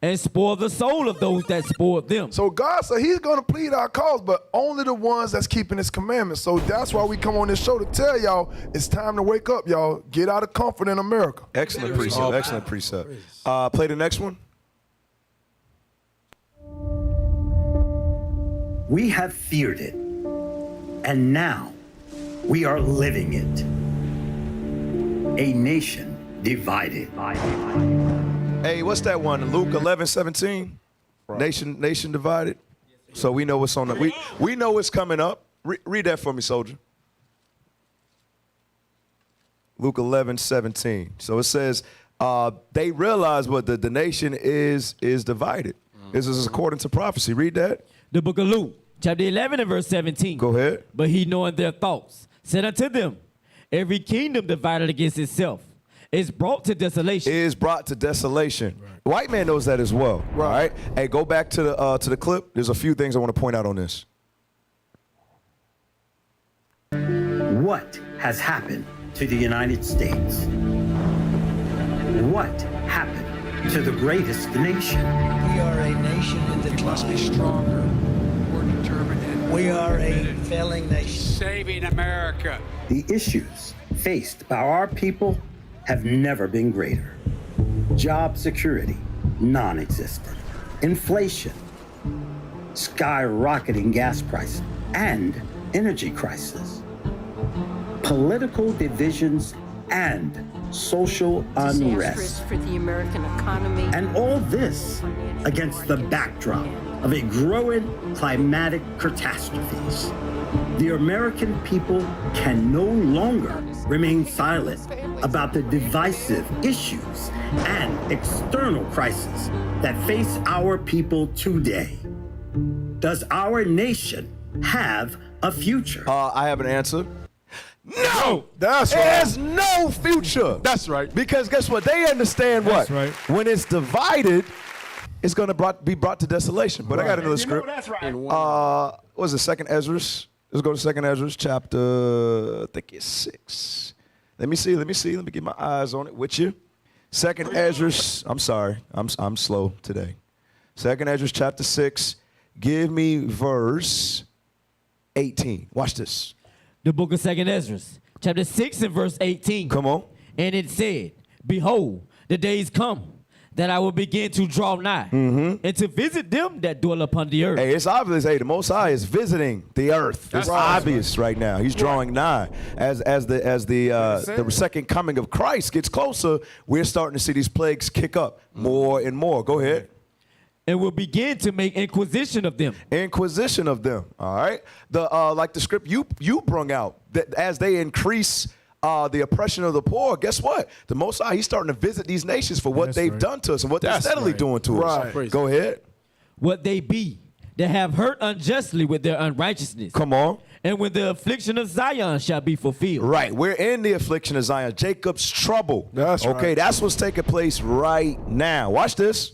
and spoil the soul of those that spoiled them. So God said he's going to plead our cause, but only the ones that's keeping his commandments. So that's why we come on this show to tell y'all it's time to wake up, y'all. Get out of comfort in America. Excellent precept. Excellent precept. Play the next one. We have feared it, and now we are living it. A nation divided. Hey, what's that one? Luke 11:17. Right. Nation divided. So we know what's on the. We know what's coming up. Read that for me, soldier. Luke 11:17. So it says they realize what the nation is divided. This is according to prophecy. Read that. The book of Luke, chapter 11 and verse 17. Go ahead. But he, knowing their thoughts, said unto them, every kingdom divided against itself is brought to desolation. Is brought to desolation. Right. White man knows that as well. Right. Hey, go back to the clip. There's a few things I want to point out on this. What has happened to the United States? What happened to the greatest nation? We are a nation that must be stronger, more determined. We are a failing nation. Saving America. The issues faced by our people have never been greater. Job security, non-existent. Inflation, skyrocketing gas prices, and energy crisis. Political divisions and social unrest. For the American economy. And all this against the backdrop of a growing climatic catastrophes. The American people can no longer remain silent about the divisive issues and external crises that face our people today. Does our nation have a future? I have an answer. No, that's right. There's no future. That's right. Because guess what? They understand what? That's right. When it's divided, it's going to be brought to desolation. But I got another script. That's right. What was it? Second Ezra. Let's go to Second Ezra, chapter, I think it's 6. Let me see. Let me get my eyes on it with you. Second Ezra. I'm sorry. I'm slow today. Second Ezra, chapter 6. Give me verse 18. Watch this. The book of 2nd Ezra, chapter 6 and verse 18. Come on. And it said, behold, the days come that I will begin to draw nigh and to visit them that dwell upon the earth. Hey, it's obvious. Hey, the Most High is visiting the earth. It's obvious right now. He's drawing nigh. As the second coming of Christ gets closer, we're starting to see these plagues kick up more and more. Go ahead. And will begin to make inquisition of them. Inquisition of them. All right. Like the script you brung out, that as they increase the oppression of the poor, guess what? The Most High, he's starting to visit these nations for what they've done to us and what they're steadily doing to us. Right. Go ahead. What they be that have hurt unjustly with their unrighteousness. Come on. And when the affliction of Zion shall be fulfilled. Right. We're in the affliction of Zion. Jacob's trouble. That's right. Okay, that's what's taking place right now. Watch this.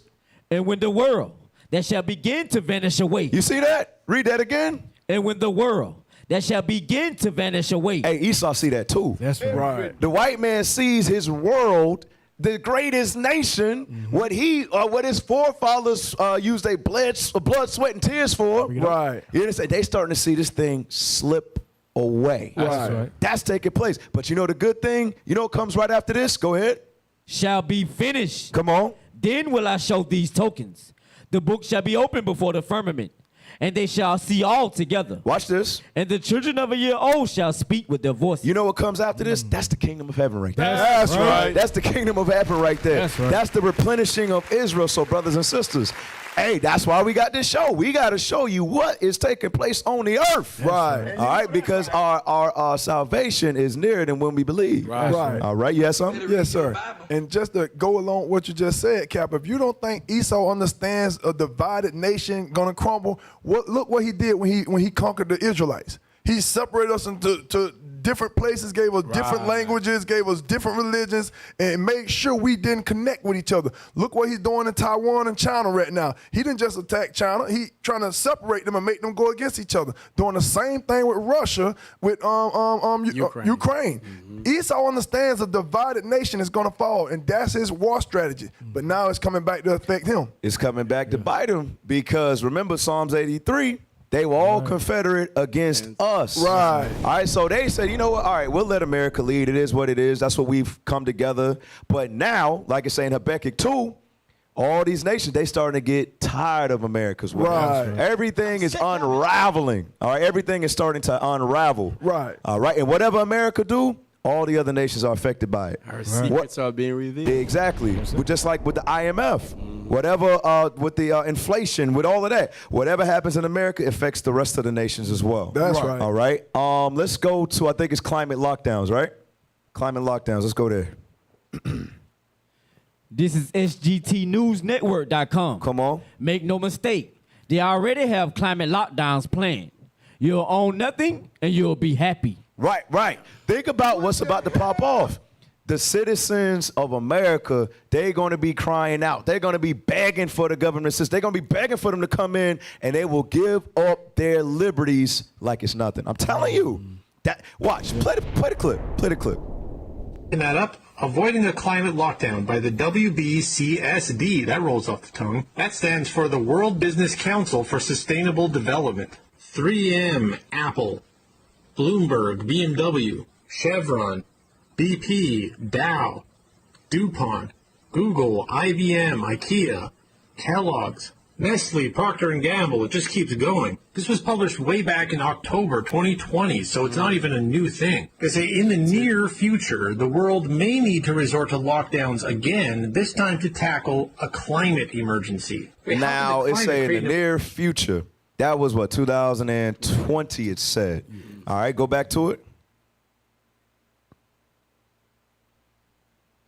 And when the world that shall begin to vanish away. You see that? Read that again. And when the world that shall begin to vanish away. Hey, Esau see that too. That's right. The white man sees his world, the greatest nation, what his forefathers used their blood, sweat, and tears for. Right. You understand? They starting to see this thing slip away. Right. That's taking place. But you know the good thing? You know what comes right after this? Go ahead. Shall be finished. Come on. Then will I show these tokens. The book shall be opened before the firmament, and they shall see all together. Watch this. And the children of a year old shall speak with their voices. You know what comes after this? That's the kingdom of heaven right there. That's right. That's the kingdom of heaven right there. That's right. That's the replenishing of Israel. So, brothers and sisters, hey, that's why we got this show. We got to show you what is taking place on the earth. Right. All right, because our salvation is nearer than when we believe. Right. All right, you have something? Yes, sir. And just to go along with what you just said, Cap, if you don't think Esau understands a divided nation gonna crumble, look what he did when he conquered the Israelites. He separated us into different places, gave us different languages, gave us different religions, and made sure we didn't connect with each other. Look what he's doing in Taiwan and China right now. He didn't just attack China. He trying to separate them and make them go against each other. Doing the same thing with Russia, with Ukraine. Esau understands a divided nation is going to fall, and that's his war strategy. But now it's coming back to affect him. It's coming back to bite him because remember Psalms 83, they were all confederate against us. Right. All right, so they said, you know what? All right, we'll let America lead. It is what it is. That's what we've come together. But now, like it's saying Habakkuk 2, all these nations, they starting to get tired of America's way. Right. Everything is unraveling. All right, everything is starting to unravel. Right. All right, and whatever America do, all the other nations are affected by it. Our secrets are being revealed. Exactly. Just like with the IMF, whatever with the inflation, with all of that, whatever happens in America affects the rest of the nations as well. That's right. All right. Let's go to, I think it's climate lockdowns, right? Climate lockdowns. Let's go there. This is SGTNewsNetwork.com. Come on. Make no mistake, they already have climate lockdowns planned. You'll own nothing and you'll be happy. Right. Think about what's about to pop off. The citizens of America, they're going to be crying out. They're going to be begging for the government system. They're going to be begging for them to come in, and they will give up their liberties like it's nothing. I'm telling you. Watch. Play the clip. Play the clip. That up. Avoiding a climate lockdown by the WBCSD. That rolls off the tongue. That stands for the World Business Council for Sustainable Development. 3M, Apple, Bloomberg, BMW, Chevron, BP, Dow, DuPont, Google, IBM, IKEA, Kellogg's, Nestle, Procter & Gamble. It just keeps going. This was published way back in October 2020, so it's not even a new thing. They say in the near future, the world may need to resort to lockdowns again, this time to tackle a climate emergency. Now, it's saying in the near future. That was what, 2020 it said. All right, go back to it.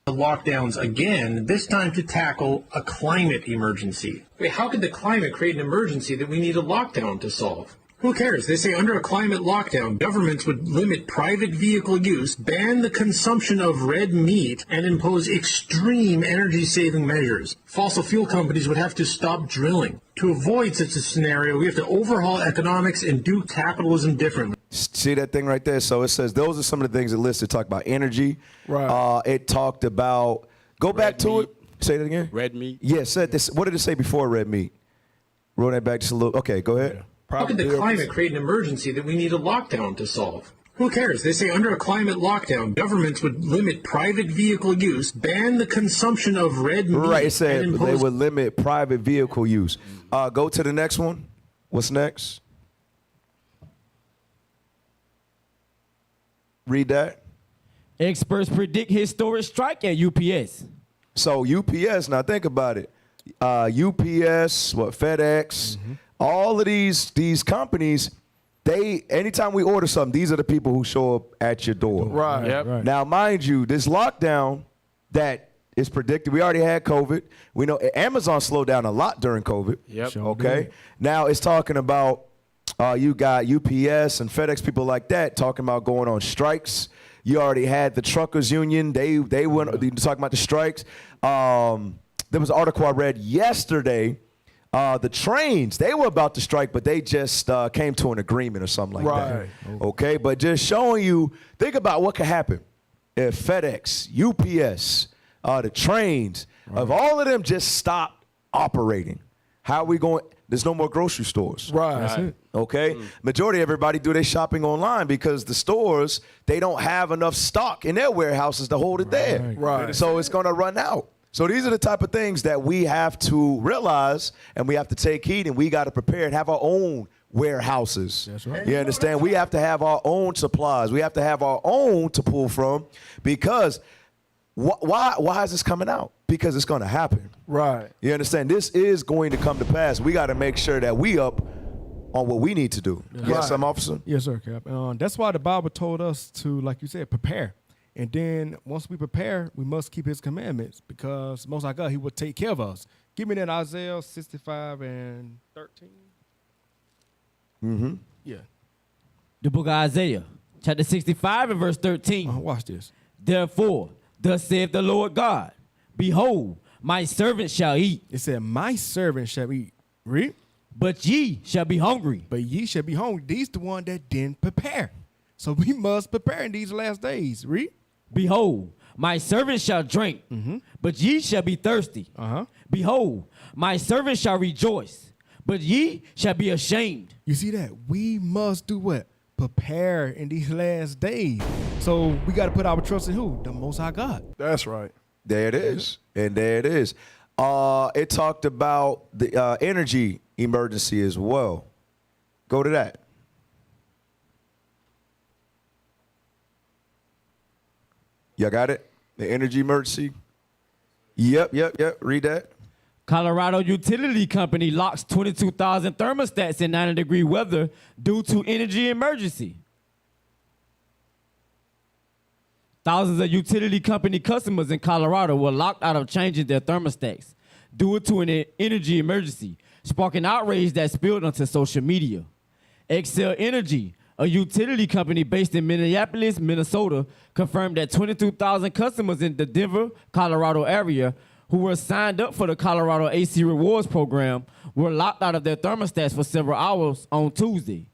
the lockdowns again, this time to tackle a climate emergency. Wait, how could the climate create an emergency that we need a lockdown to solve? Who cares? They say under a climate lockdown, governments would limit private vehicle use, ban the consumption of red meat, and impose extreme energy-saving measures. Fossil fuel companies would have to stop drilling. To avoid such a scenario, we have to overhaul economics and do capitalism differently. See that thing right there? So it says those are some of the things it listed. It talked about energy. Right. It talked about, go back to it. Say that again. Red meat. Yeah, said this. What did it say before red meat? Roll that back just a little. Okay, go ahead. How could the climate create an emergency that we need a lockdown to solve? Who cares? They say under a climate lockdown, governments would limit private vehicle use, ban the consumption of red meat. Right, it said and they impose would limit private vehicle use. Go to the next one. What's next? Read that. Experts predict historic strike at UPS. So UPS, now think about it. UPS, FedEx, all of these companies, anytime we order something, these are the people who show up at your door. Right. Yep. Right. Now, mind you, this lockdown that is predicted, we already had COVID. We know Amazon slowed down a lot during COVID. Yep. Sure Okay. did. Now it's talking about you got UPS and FedEx, people like that, talking about going on strikes. You already had the truckers union. They went talking about the strikes. There was an article I read yesterday. The trains, they were about to strike, but they just came to an agreement or something like Right. that. Okay, but just showing you, think about what could happen if FedEx, UPS, the trains, if all of them just stopped operating. How are we going? There's no more grocery stores. Right. That's it. Okay, majority of everybody do their shopping online because the stores, they don't have enough stock in their warehouses to hold it there. Right. So it's gonna run out. So these are the type of things that we have to realize and we have to take heed and we got to prepare and have our own warehouses. That's right. You understand? We have to have our own supplies. We have to have our own to pull from because why is this coming out? Because it's going to happen. Right. You understand? This is going to come to pass. We got to make sure that we up on what we need to do. Yes, some officer? Yes, sir, Cap. That's why the Bible told us to, like you said, prepare. And then once we prepare, we must keep his commandments because Most High God, he will take care of us. Give me that Isaiah 65 and 13. Mm-hmm. Yeah. The book of Isaiah, chapter 65 and verse 13. Watch this. Therefore, thus saith the Lord God, behold, my servant shall eat. It said, my servant shall eat. Read. But ye shall be hungry. But ye shall be hungry. These the one that didn't prepare. So we must prepare in these last days. Read. Behold, my servant shall drink, but ye shall be thirsty. Behold, my servant shall rejoice, but ye shall be ashamed. You see that? We must do what? Prepare in these last days. So we got to put our trust in who? The Most High God. That's right. There it is. And there it is. It talked about the energy emergency as well. Go to that. Y'all got it? The energy emergency? Yep. Read that. Colorado Utility Company locks 22,000 thermostats in 90-degree weather due to energy emergency. Thousands of utility company customers in Colorado were locked out of changing their thermostats due to an energy emergency, sparking outrage that spilled onto social media. Xcel Energy, a utility company based in Minneapolis, Minnesota, confirmed that 22,000 customers in the Denver, Colorado area who were signed up for the Colorado AC Rewards program were locked out of their thermostats for several hours on Tuesday.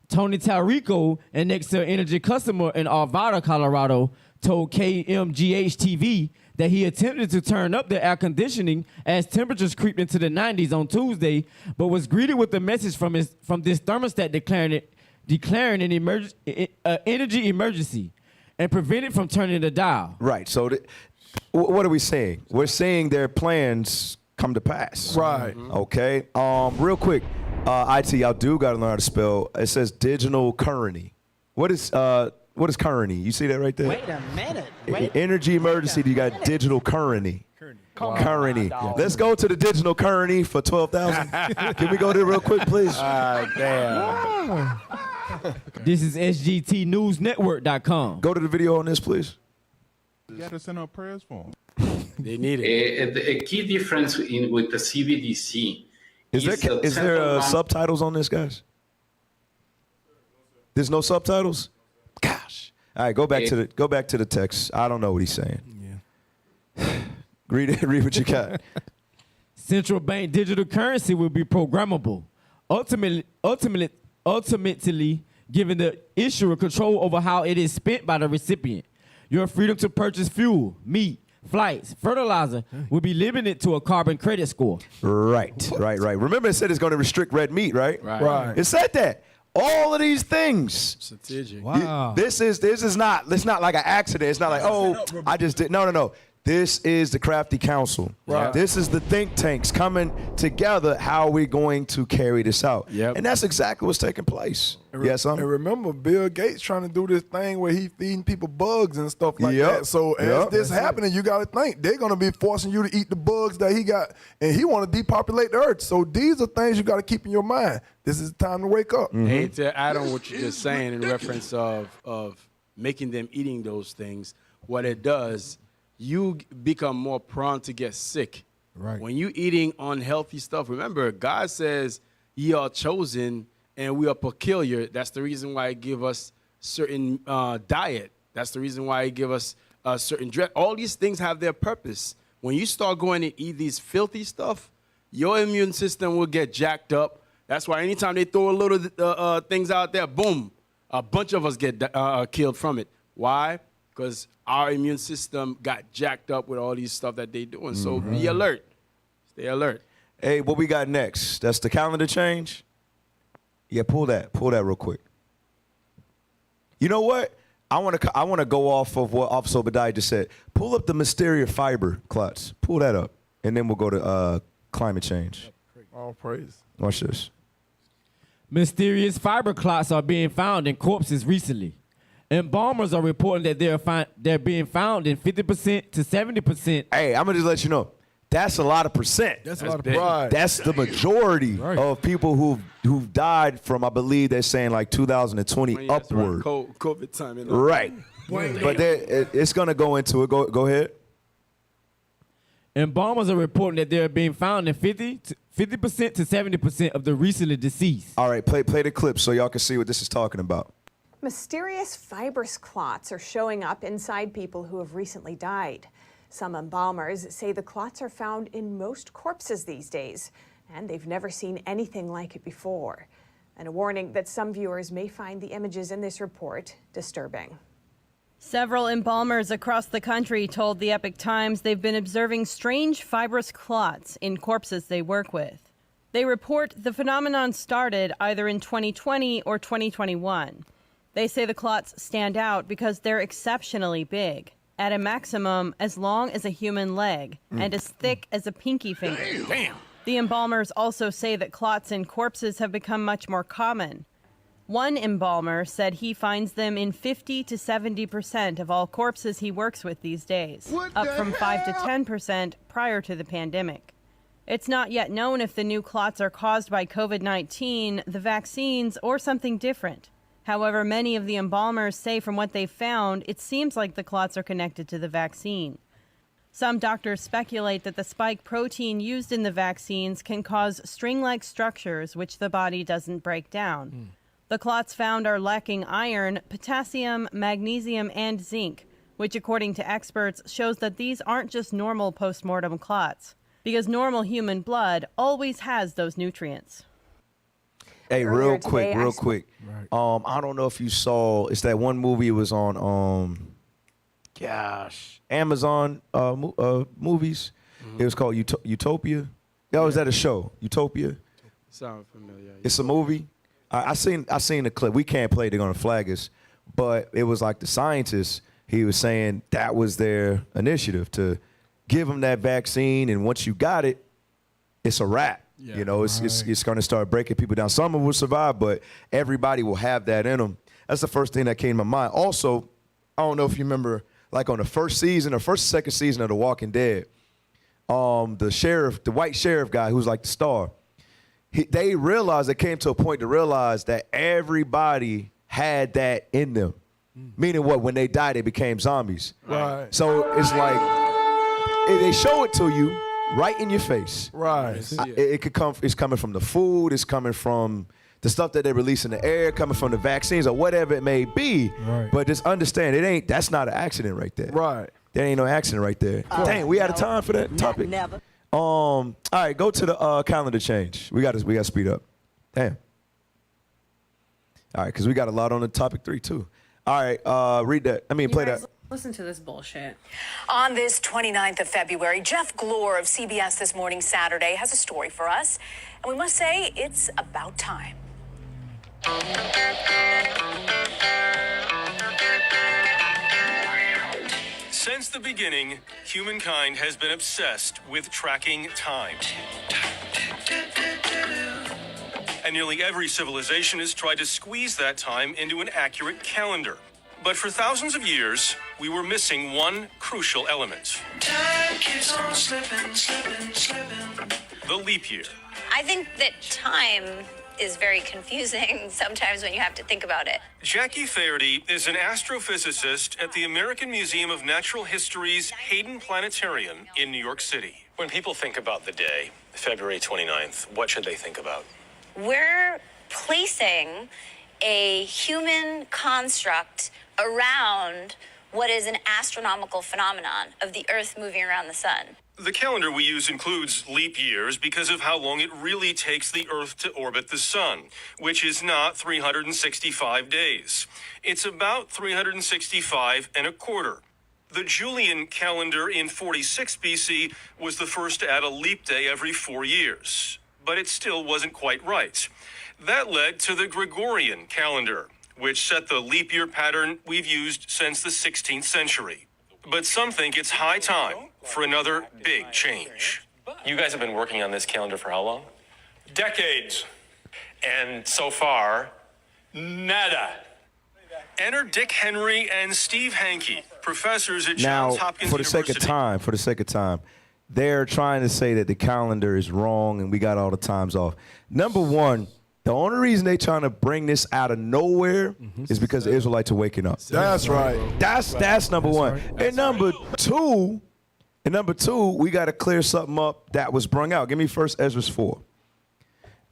Tony Tallarico, an Xcel Energy customer in Arvada, Colorado, told KMGH-TV that he attempted to turn up the air conditioning as temperatures creeped into the 90s on Tuesday, but was greeted with a message from this thermostat declaring an energy emergency and prevented from turning the dial. Right. So what are we saying? We're saying their plans come to pass. Right. Okay. Real quick, IT, y'all do got to learn how to spell. It says digital currency. What is currency? You see that right there? Wait a minute. Energy emergency. You got digital currency. Currency. Let's go to the digital currency for 12,000. Can we go there real quick, please? Damn. This is SGTNewsNetwork.com. Go to the video on this, please. You got to send up prayers for them. They need it. A key difference with the CBDC Is there subtitles on this, guys? There's no subtitles? Gosh. All right, go back to the text. I don't know what he's saying. Yeah. read what you got. Central bank digital currency will be programmable, ultimately giving the issuer control over how it is spent by the recipient. Your freedom to purchase fuel, meat, flights, fertilizer will be limited to a carbon credit score. Right. Remember it said it's going to restrict red meat, right? Right. It said that. All of these things. Strategic. Wow. This is not like an accident. It's not like, oh, I just did. No. This is the crafty council. Right. This is the think tanks coming together. How are we going to carry this out? Yep. And that's exactly what's taking place. Yes, And remember, Bill Gates trying to do this thing where he feeding people bugs and stuff like that. So as this happening, you got to think they're going to be forcing you to eat the bugs that he got, and he want to depopulate the earth. So these are things you got to keep in your mind. This is the time to wake up. I hate to add on what you're just saying in reference of making them eating those things. What it does, you become more prone to get sick. Right. When you eating unhealthy stuff, remember, God says ye are chosen and we are peculiar. That's the reason why he give us certain diet. That's the reason why he give us a certain dress. All these things have their purpose. When you start going and eat these filthy stuff, your immune system will get jacked up. That's why anytime they throw a little things out there, boom, a bunch of us get killed from it. Why? Because our immune system got jacked up with all these stuff that they doing. So be alert. Stay alert. Hey, what we got next? That's the calendar change? Yeah, pull that real quick. You know what? I want to go off of what Officer Obadiah just said. Pull up the mysterious fiber clots. Pull that up. And then we'll go to climate change. All praise. Watch this. Mysterious fiber clots are being found in corpses recently. Embalmers are reporting that they're being found in 50% to 70%. Hey, I'm going to just let you know. That's a lot of percent. That's a lot of pride. That's the majority of people who've died from, I believe they're saying like 2020 upward. COVID time. Right. But it's going to go into it. Go ahead. Embalmers are reporting that they're being found in 50% to 70% of the recently deceased. All right, play the clip so y'all can see what this is talking about. Mysterious fibrous clots are showing up inside people who have recently died. Some embalmers say the clots are found in most corpses these days, and they've never seen anything like it before. And a warning that some viewers may find the images in this report disturbing. Several embalmers across the country told the Epoch Times they've been observing strange fibrous clots in corpses they work with. They report the phenomenon started either in 2020 or 2021. They say the clots stand out because they're exceptionally big, at a maximum as long as a human leg and as thick as a pinky finger. Damn. The embalmers also say that clots in corpses have become much more common. One embalmer said he finds them in 50 to 70% of all corpses he works with these days, up from 5 to 10% prior to the pandemic. It's not yet known if the new clots are caused by COVID-19, the vaccines, or something different. However, many of the embalmers say from what they've found, it seems like the clots are connected to the vaccine. Some doctors speculate that the spike protein used in the vaccines can cause string-like structures which the body doesn't break down. The clots found are lacking iron, potassium, magnesium, and zinc, which according to experts shows that these aren't just normal postmortem clots, because normal human blood always has those nutrients. Hey, real quick. Right. I don't know if you saw, it's that one movie, it was on, Amazon movies. It was called Utopia. Oh, was that a show? Utopia? Sound familiar. It's a movie. I seen the clip. We can't play it, they're gonna flag us. But it was like the scientists, he was saying that was their initiative to give them that vaccine, and once you got it, it's a wrap. Yeah, you know, it's going to start breaking people down. Some will survive, but everybody will have that in them. That's the first thing that came to my mind. Also, I don't know if you remember, like on the first second season of The Walking Dead, the white sheriff guy who's like the star, they came to a point to realize that everybody had that in them. Meaning what? When they die, they became zombies. Right. So it's like they show it to you right in your face. Right. It could come. It's coming from the food. It's coming from the stuff that they release in the air, coming from the vaccines or whatever it may be. Right. But just understand, that's not an accident right there. Right. There ain't no accident right there. Dang, we out of time for that topic. Never. All right, go to the calendar change. We got to speed up. Damn. All right, because we got a lot on the topic 3 too. All right, read that. Play that. Listen to this bullshit. On this 29th of February, Jeff Glor of CBS This Morning Saturday has a story for us. And we must say it's about time. Since the beginning, humankind has been obsessed with tracking time. And nearly every civilization has tried to squeeze that time into an accurate calendar. But for thousands of years, we were missing one crucial element. Time keeps on slipping. The leap year. I think that time is very confusing sometimes when you have to think about it. Jackie Faherty is an astrophysicist at the American Museum of Natural History's Hayden Planetarium in New York City. When people think about the day, February 29th, what should they think about? We're placing a human construct around what is an astronomical phenomenon of the Earth moving around the sun. The calendar we use includes leap years because of how long it really takes the Earth to orbit the sun, which is not 365 days. It's about 365 and a quarter. The Julian calendar in 46 BC was the first to add a leap day every 4 years, but it still wasn't quite right. That led to the Gregorian calendar, which set the leap year pattern we've used since the 16th century. But some think it's high time for another big change. You guys have been working on this calendar for how long? Decades. And so far, nada. Enter Dick Henry and Steve Hankey, professors at Now, Johns Hopkins for the University. sake of time, they're trying to say that the calendar is wrong and we got all the times off. Number one, the only reason they trying to bring this out of nowhere is because the Israelites are waking up. That's right. That's number one. And number two, we got to clear something up that was brung out. Give me 1 Ezra 4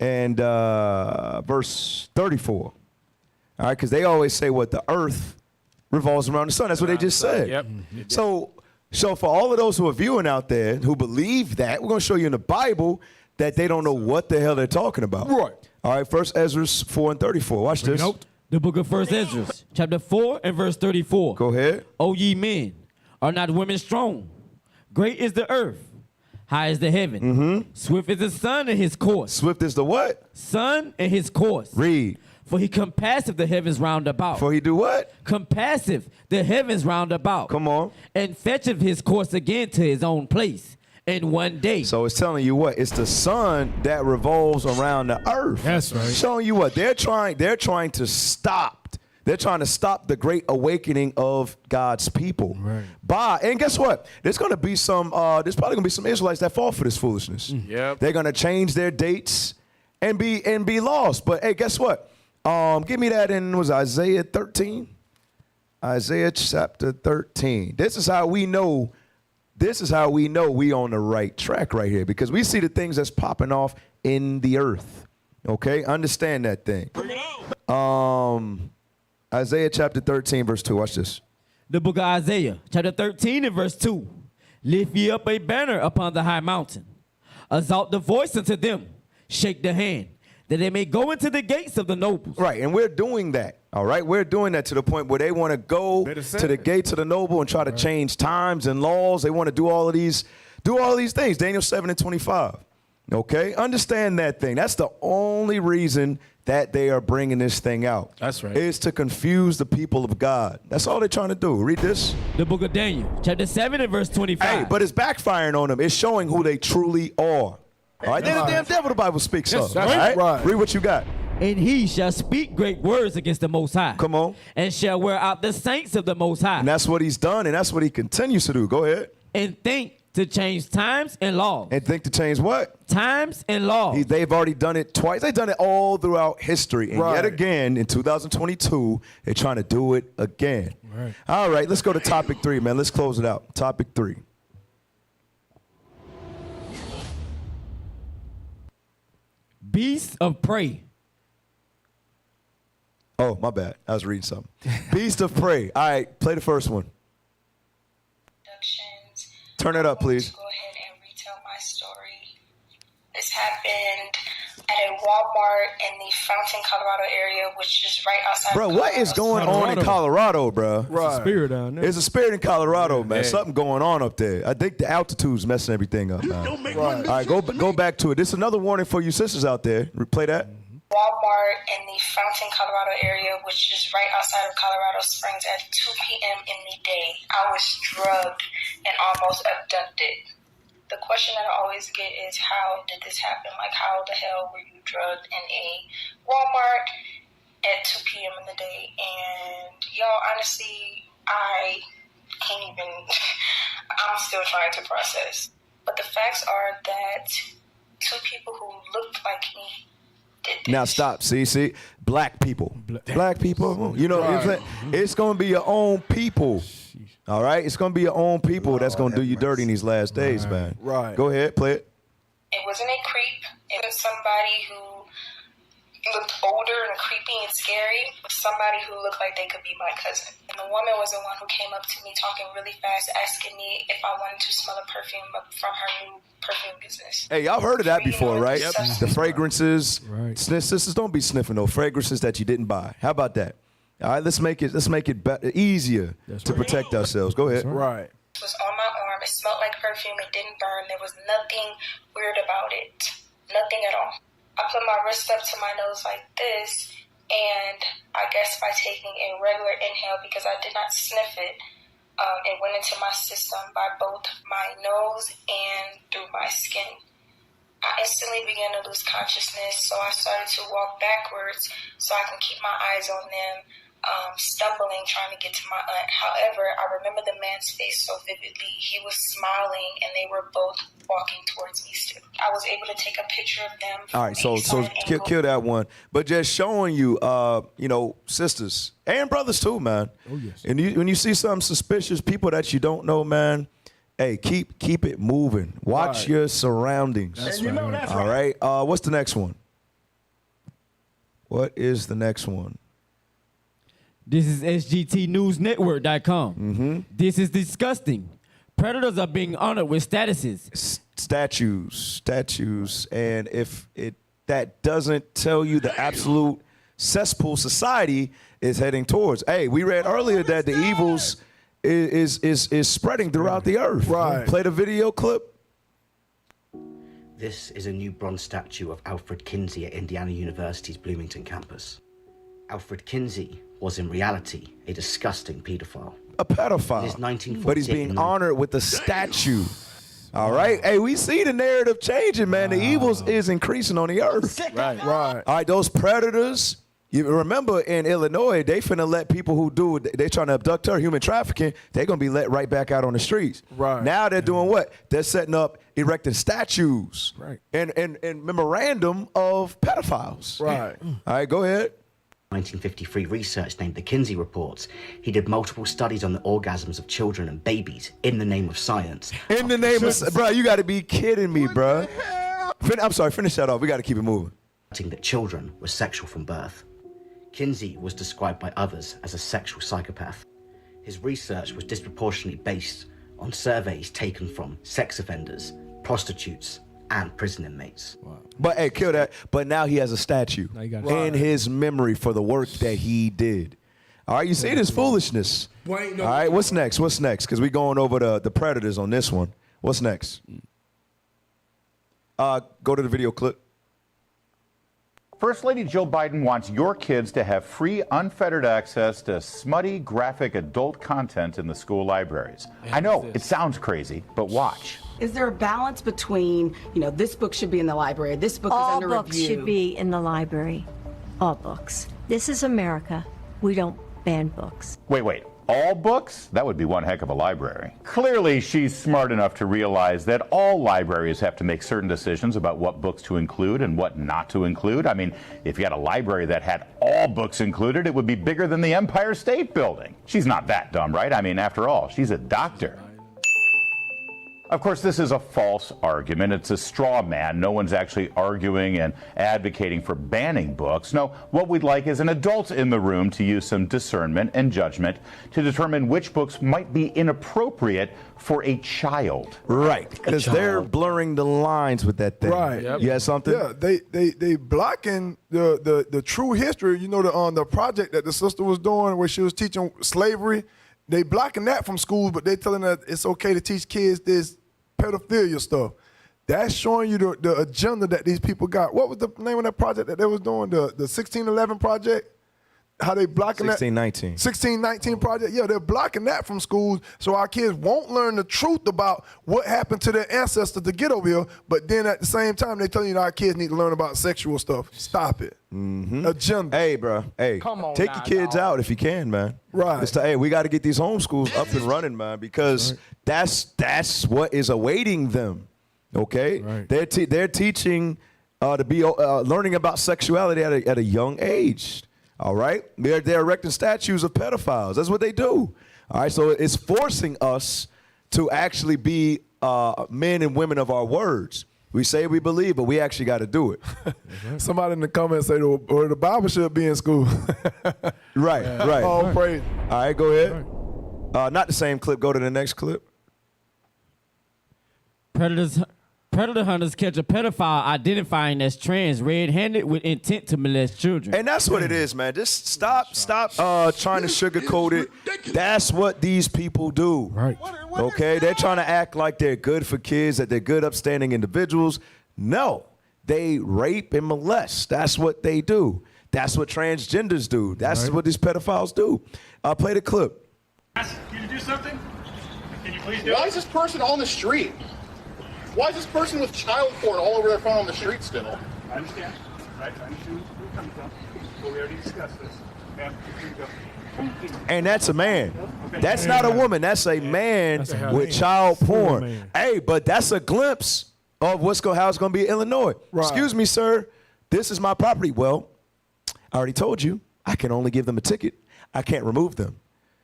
and verse 34. All right, because they always say what the earth revolves around the sun. That's what they just said. Yep. So for all of those who are viewing out there who believe that, we're going to show you in the Bible that they don't know what the hell they're talking about. Right. All right, 1 Ezra 4 and 34. Watch this. The book of 1 Ezra, chapter 4 and verse 34. Go ahead. O ye men, are not women strong? Great is the earth, high is the heaven. Swift is the sun in his course. Swift is the what? Sun in his course. Read. For he compasseth the heavens round about. For he do what? Compasseth the heavens round about. Come on. And fetcheth his course again to his own place in one day. So it's telling you what? It's the sun that revolves around the earth. That's right. Showing you what? They're trying to stop. They're trying to stop the great awakening of God's people. Right. And guess what? There's probably gonna be some Israelites that fall for this foolishness. Yep. They're gonna change their dates and be lost. But hey, guess what? Give me that in Isaiah 13. Isaiah chapter 13. This is how we know we on the right track right here, because we see the things that's popping off in the earth. Okay? Understand that thing. Isaiah chapter 13, verse 2. Watch this. The book of Isaiah, chapter 13 and verse 2. Lift ye up a banner upon the high mountain. Exalt the voice unto them. Shake the hand, that they may go into the gates of the nobles. Right, and we're doing that. All right, we're doing that to the point where they want to go to the gates of the noble and try to change times and laws. They want to do all of these things. Daniel 7 and 25. Okay, understand that thing. That's the only reason that they are bringing this thing out. That's right. Is to confuse the people of God. That's all they're trying to do. Read this. The book of Daniel, chapter 7 and verse 25. Hey, but it's backfiring on them. It's showing who they truly are. All right, they're the damn devil the Bible speaks of. That's right. Read what you got. And he shall speak great words against the Most High. Come on. And shall wear out the saints of the Most High. And that's what he's done, and that's what he continues to do. Go ahead. And think to change times and laws. And think to change what? Times and laws. They've already done it twice. They've done it all throughout history. And Right. yet again, in 2022, they're trying to do it again. Right. All right, let's go to topic 3, man. Let's close it out. Topic 3. Beasts of prey. Oh, my bad. I was reading something. Beast of prey. All right, play the first one. Turn it up, please. Go ahead and retell my story. This happened at a Walmart in the Fountain, Colorado area, which is right outside Bro, of what is going on in Colorado, bro? There's a spirit down there. There's a spirit in Colorado, man. Yeah. Something going on up there. I think the altitude's messing everything up, man. All right, go back to it. This is another warning for you sisters out there. Replay that. Walmart in the Fountain, Colorado area, which is right outside of Colorado Springs at 2 p.m. in the day. I was drugged and almost abducted. The question that I always get is, how did this happen? Like, how the hell were you drugged in a Walmart at 2 p.m. in the day? And y'all, honestly, I can't even, I'm still trying to process. But the facts are that 2 people who looked like me did this. Now stop. See, black people. Black people. You know, it's going to be your own people. All right? It's going to be your own people that's going to do you dirty in these last days, man. Right. Go ahead, play it. It wasn't a creep. It was somebody who looked older and creepy and scary. It was somebody who looked like they could be my cousin. And the woman was the one who came up to me talking really fast, asking me if I wanted to smell a perfume from her new perfume business. Hey, y'all heard of that before, right? Yep. The fragrances. Right. Sisters, don't be sniffing no fragrances that you didn't buy. How about that? All right, let's make it easier to protect ourselves. Go ahead. Right. It was on my arm. It smelled like perfume. It didn't burn. There was nothing weird about it. Nothing at all. I put my wrist up to my nose like this, and I guess by taking a regular inhale, because I did not sniff it, it went into my system by both my nose and through my skin. I instantly began to lose consciousness, so I started to walk backwards so I can keep my eyes on them, stumbling, trying to get to my aunt. However, I remember the man's face so vividly. He was smiling, and they were both walking towards me still. I was able to take a picture of them. All right, so kill that one. But just showing you, sisters and brothers too, man. Oh, yes. And when you see something suspicious, people that you don't know, man, hey, keep it moving. Watch your surroundings. That's right. That's All right. What's the next one? What is the next one? This is SGTNewsNetwork.com. Mm-hmm. This is disgusting. Predators are being honored with statuses. Statues. And if that doesn't tell you the absolute cesspool society is heading towards. Hey, we read earlier that the evils is spreading throughout the earth. Right. Play the video clip. This is a new bronze statue of Alfred Kinsey at Indiana University's Bloomington campus. Alfred Kinsey was in reality a disgusting pedophile. A pedophile. His 1948 but he's being honored with a statue. All right. Hey, we see the narrative changing, man. The evils is increasing on the earth. Right. All right, those predators. You remember in Illinois, they finna let people who do, they trying to abduct her, human trafficking, they're gonna be let right back out on the streets. Right. Now they're doing what? They're setting up, erecting statues. Right. And memorandum of pedophiles. Right. All right, go ahead. 1953 research named the Kinsey Reports. He did multiple studies on the orgasms of children and babies in the name of science. In the name of, bro, you gotta be kidding me, bro. I'm sorry, finish that off. We gotta keep it moving. That children were sexual from birth. Kinsey was described by others as a sexual psychopath. His research was disproportionately based on surveys taken from sex offenders, prostitutes, and prison inmates. Wow. But hey, kill that. But now he has a statue in his memory for the work that he did. All right, you see this foolishness. All right, what's next? Because we're going over the predators on this one. What's next? Go to the video clip. First Lady Jill Biden wants your kids to have free, unfettered access to smutty, graphic adult content in the school libraries. I know, it sounds crazy, but watch. Is there a balance between, this book should be in the library, this book is under review? All books should be in the library. All books. This is America. We don't ban books. Wait. all books? That would be one heck of a library. Clearly, she's smart enough to realize that all libraries have to make certain decisions about what books to include and what not to include. I mean, if you had a library that had all books included, it would be bigger than the Empire State Building. She's not that dumb, right? I mean, after all, she's a doctor. Of course, this is a false argument. It's a straw man. No one's actually arguing and advocating for banning books. No, what we'd like is an adult in the room to use some discernment and judgment to determine which books might be inappropriate for a child. Right, because they're blurring the lines with that thing. Right. Yep. You had something? Yeah, they blocking the true history. You know, the project that the sister was doing where she was teaching slavery, they blocking that from schools, but they telling that it's okay to teach kids this pedophilia stuff. That's showing you the agenda that these people got. What was the name of that project that they was doing? The 1611 project? How they blocking 1619. 1619 project? Yeah, they're blocking that from schools so our kids won't learn the truth about what happened to their ancestors to get over here, but then at the same time, they telling you that our kids need to learn about sexual stuff. Stop it. Agenda. Hey, bro. Hey, Come on take now, your kids out if you can, man. Right. Hey, we got to get these homeschools up and running, man, because that's what is awaiting them. Okay, Right. They're teaching to be learning about sexuality at a young age. All right, they're erecting statues of pedophiles. That's what they do. All right, so it's forcing us to actually be men and women of our words. We say we believe, but we actually got to do it. Somebody in the comments say the Bible should be in school. Right. All praise. All right, go ahead. Not the same clip. Go to the next clip. Predator hunters catch a pedophile identifying as trans red-handed with intent to molest children. And that's what it is, man. Just stop trying to sugarcoat it. That's what these people do. Right. Okay? They're trying to act like they're good for kids, that they're good, upstanding individuals. No. They rape and molest. That's what they do. That's what transgenders do. That's what these pedophiles do. Play the clip. Ask you to do something? Can you please do it? Why is this person on the street? Why is this person with child porn all over their phone on the street still? I understand. Right, I understand where you're coming from. But we already discussed this. Ma'am, here you go. And that's a man. That's not a woman. That's a man with child porn. Hey, but that's a glimpse of how it's going to be in Illinois. Right. Excuse me, sir. This is my property. Well, I already told you. I can only give them a ticket. I can't remove them.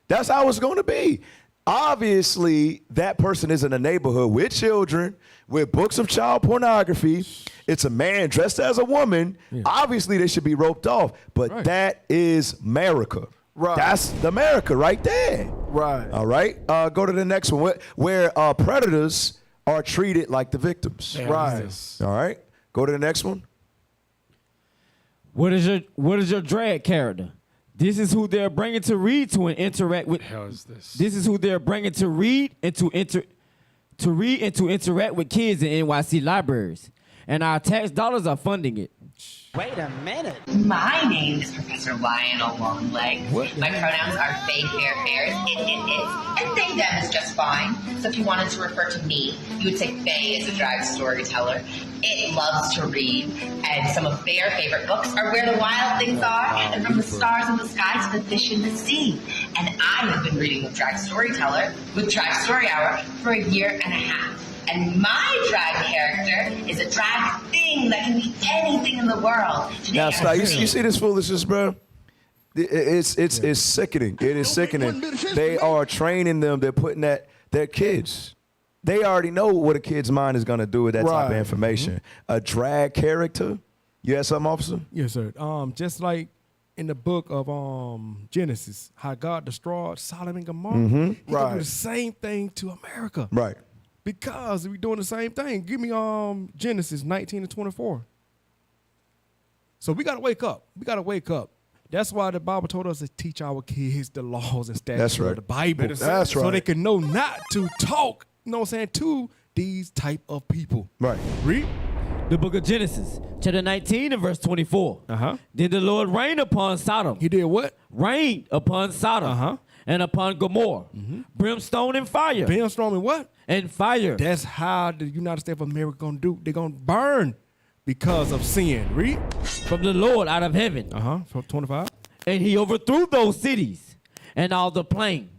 That's how it's going to be. Obviously, that person is in a neighborhood with children, with books of child pornography. It's a man dressed as a woman. Yeah. Obviously, they should be roped off. But that is America. Right. That's the America right there. Right. All right. Go to the next one where predators are treated like the victims. Right. All right. Go to the next one. What is your drag character? This is who they're bringing to read to and interact with. What the hell is this? This is who they're bringing to read and to interact with kids in NYC libraries, and our tax dollars are funding it. Wait a minute. My name is Professor Lionel Longlegs. My pronouns are they, fair, fairs, and they, them is just fine. So if you wanted to refer to me, you would say Faye is a drag storyteller. It loves to read, and some of their favorite books are Where the Wild Things Are, and From the Stars in the Sky to the Fish in the Sea. And I have been reading with Drag Storyteller, with Drag Story Hour, for a year and a half. And my drag character is a drag thing that can be anything in the world. Today Now, stop. You see this foolishness, bro? It's sickening. It is sickening. They are training them. They're putting their kids. They already know what a kid's mind is going to do with that type of information. A drag character. You had something, officer? Yes, sir. Just like in the book of Genesis, how God destroyed Sodom and Gomorrah. He can do the same thing to America. Right. Because we're doing the same thing. Give me Genesis 19-24. So we gotta wake up. We gotta wake up. That's why the Bible told us to teach our kids the laws and statutes of the Bible. That's right. So they can know not to talk, you know what I'm saying, to these type of people. Right. Read. The book of Genesis, chapter 19 and verse 24. Then the Lord rained upon Sodom. He did what? Rained upon Sodom and upon Gomorrah. Brimstone and fire. Brimstone and what? And fire. That's how the United States of America gonna do. They're gonna burn because of sin. Read. From the Lord out of heaven. From 25. And he overthrew those cities and all the plain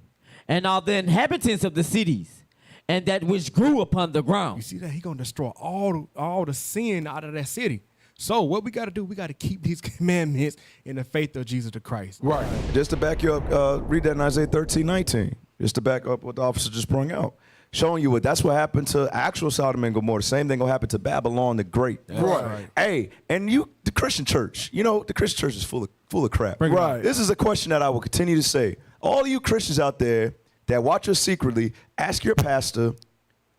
and are the inhabitants of the cities, and that which grew upon the ground. You see that? He going to destroy all the sin out of that city. So what we got to do, we got to keep these commandments in the faith of Jesus the Christ. Right. Just to back you up, read that in Isaiah 13:19. Just to back up what the officer just brought out. Showing you that's what happened to actual Sodom and Gomorrah. The same thing gonna happen to Babylon the Great. Right. Hey, and the Christian church, the Christian church is full of crap. Right. This is a question that I will continue to say. All of you Christians out there that watch us secretly, ask your pastor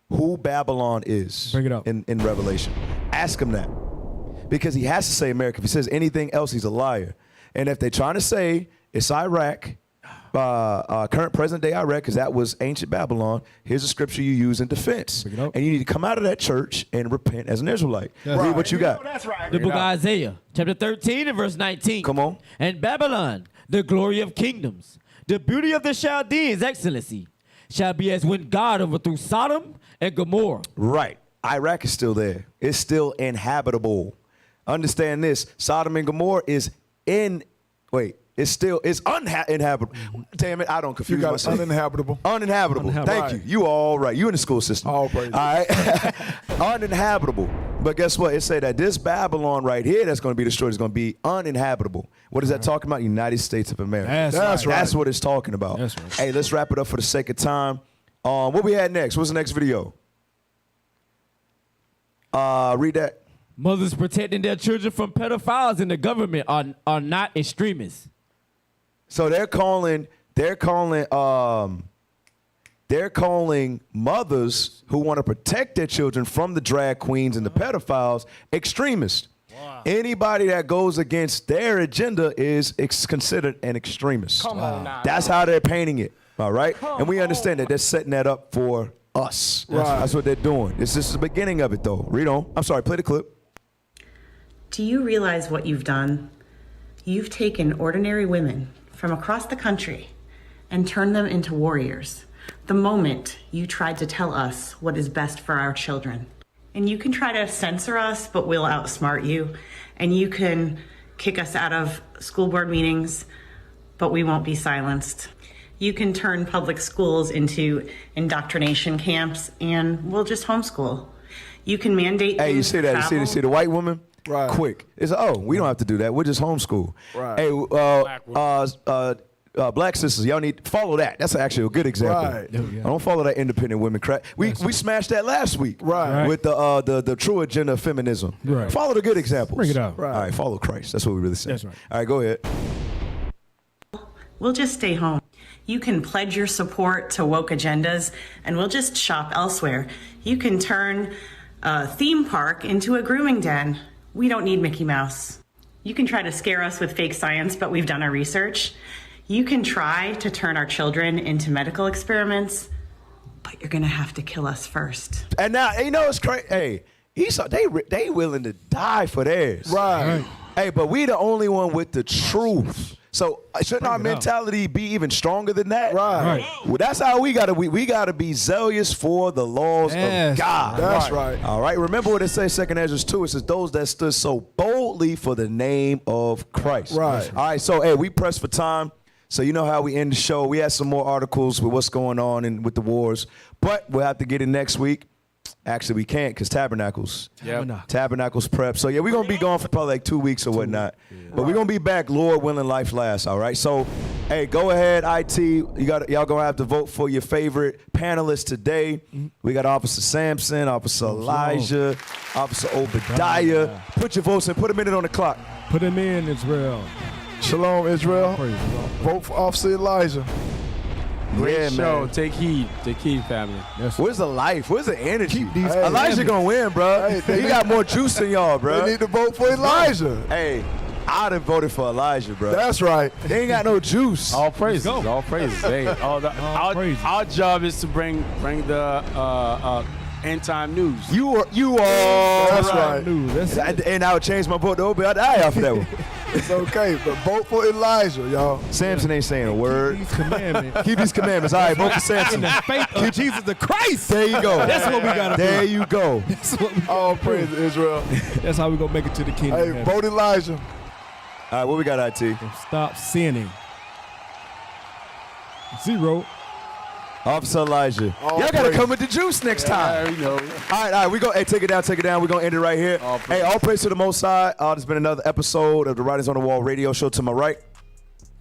who Babylon is. Bring it up. In Revelation. Ask him that. Because he has to say America. If he says anything else, he's a liar. And if they're trying to say it's Iraq, current present day Iraq, because that was ancient Babylon, here's a scripture you use in defense. And you need to come out of that church and repent as an Israelite. Read what you got. That's right. The book of Isaiah, chapter 13 and verse 19. Come on. And Babylon, the glory of kingdoms, the beauty of the Chaldeans' excellency, shall be as when God overthrew Sodom and Gomorrah. Right. Iraq is still there. It's still inhabitable. Understand this. Sodom and Gomorrah is it's uninhabitable. Damn it, I don't confuse myself. Uninhabitable. Uninhabitable. Thank you. You all right. You in the school system. All praise. All right. Uninhabitable. But guess what? It said that this Babylon right here that's going to be destroyed is going to be uninhabitable. What is that talking about? United States of America. That's right. That's what it's talking about. That's right. Hey, let's wrap it up for the sake of time. What we had next? What's the next video? Read that. Mothers protecting their children from pedophiles in the government are not extremists. So they're calling mothers who want to protect their children from the drag queens and the pedophiles extremists. Wow. Anybody that goes against their agenda is considered an extremist. Come on now. That's how they're painting it. All right, and we understand that they're setting that up for us. Right. That's what they're doing. This is the beginning of it, though. Read on. I'm sorry. Play the clip. Do you realize what you've done? You've taken ordinary women from across the country and turned them into warriors the moment you tried to tell us what is best for our children. And you can try to censor us, but we'll outsmart you. And you can kick us out of school board meetings, but we won't be silenced. You can turn public schools into indoctrination camps, and we'll just homeschool. You can mandate. Hey, you see that? You see the white woman? Right. Quick. It's we don't have to do that. We'll just homeschool. Right. Hey, black sisters, y'all need to follow that. That's actually a good example. Right. I don't follow that independent women crap. We smashed that last week. Right. With the true agenda of feminism. Right. Follow the good examples. Bring it out. Right. All right. Follow Christ. That's what we really say. That's right. All right. Go ahead. We'll just stay home. You can pledge your support to woke agendas, and we'll just shop elsewhere. You can turn a theme park into a grooming den. We don't need Mickey Mouse. You can try to scare us with fake science, but we've done our research. You can try to turn our children into medical experiments, but you're gonna have to kill us first. And now, it's crazy. Hey, Esau, they willing to die for theirs. Right. Hey, but we the only one with the truth. So shouldn't our mentality be even stronger than that? Right. Well, that's how we gotta we gotta be zealous for the laws of God. That's right. All right. Remember what it says, 2 Ezra 2. It says those that stood so boldly for the name of Christ. Right. All right. So we press for time. So you know how we end the show. We have some more articles with what's going on and with the wars, but we'll have to get it next week. Actually, we can't because Tabernacles. Tabernacles prep. So, we're going to be gone for probably like 2 weeks or whatnot. But we're going to be back, Lord willing, life lasts, all right? So, hey, go ahead, IT. Y'all going to have to vote for your favorite panelists today. We got Officer Sampson, Officer Elijah, Officer Obadiah. Put your votes in. Put a minute on the clock. Put them in, Israel. Shalom, Israel. Vote for Officer Elijah. Great show. Man. Take heed, family. Yes. Where's the life? Where's the energy? Elijah gonna win, bro. He got more juice than y'all, bro. They need to vote for Elijah. Hey, I'd have voted for Elijah, bro. That's right. They ain't got no juice. All praises. All praises. Hey, our job is to bring the end time news. You are. That's right. News. And I would change my vote to Obadiah after that one. It's okay, but vote for Elijah, y'all. Samson ain't saying a word. Keep these commandments. Keep these commandments. All right, vote for Samson. In the faith of Jesus the Christ. There you go. That's what we got to do. There you go. That's what we all praise Israel. That's how we going to make it to the kingdom. Hey, vote Elijah. All right, what we got, IT? Stop sinning. 0. Officer Elijah. All Y'all got to praise. come with the juice next time. You know. All right, we go. Hey, take it down. We're going to end it right here. Hey, all praise to the Most High. There's been another episode of the Writings on the Wall radio show. To my right.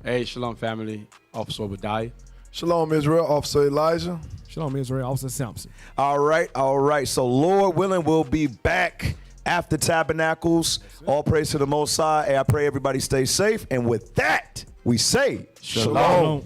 Hey, Shalom family. Officer Obadiah. Shalom, Israel. Officer Elijah. Shalom, Israel. Officer Sampson. All right. So, Lord willing, we'll be back after Tabernacles. All praise to the Most High. Hey, I pray everybody stay safe. And with that, we say, Shalom.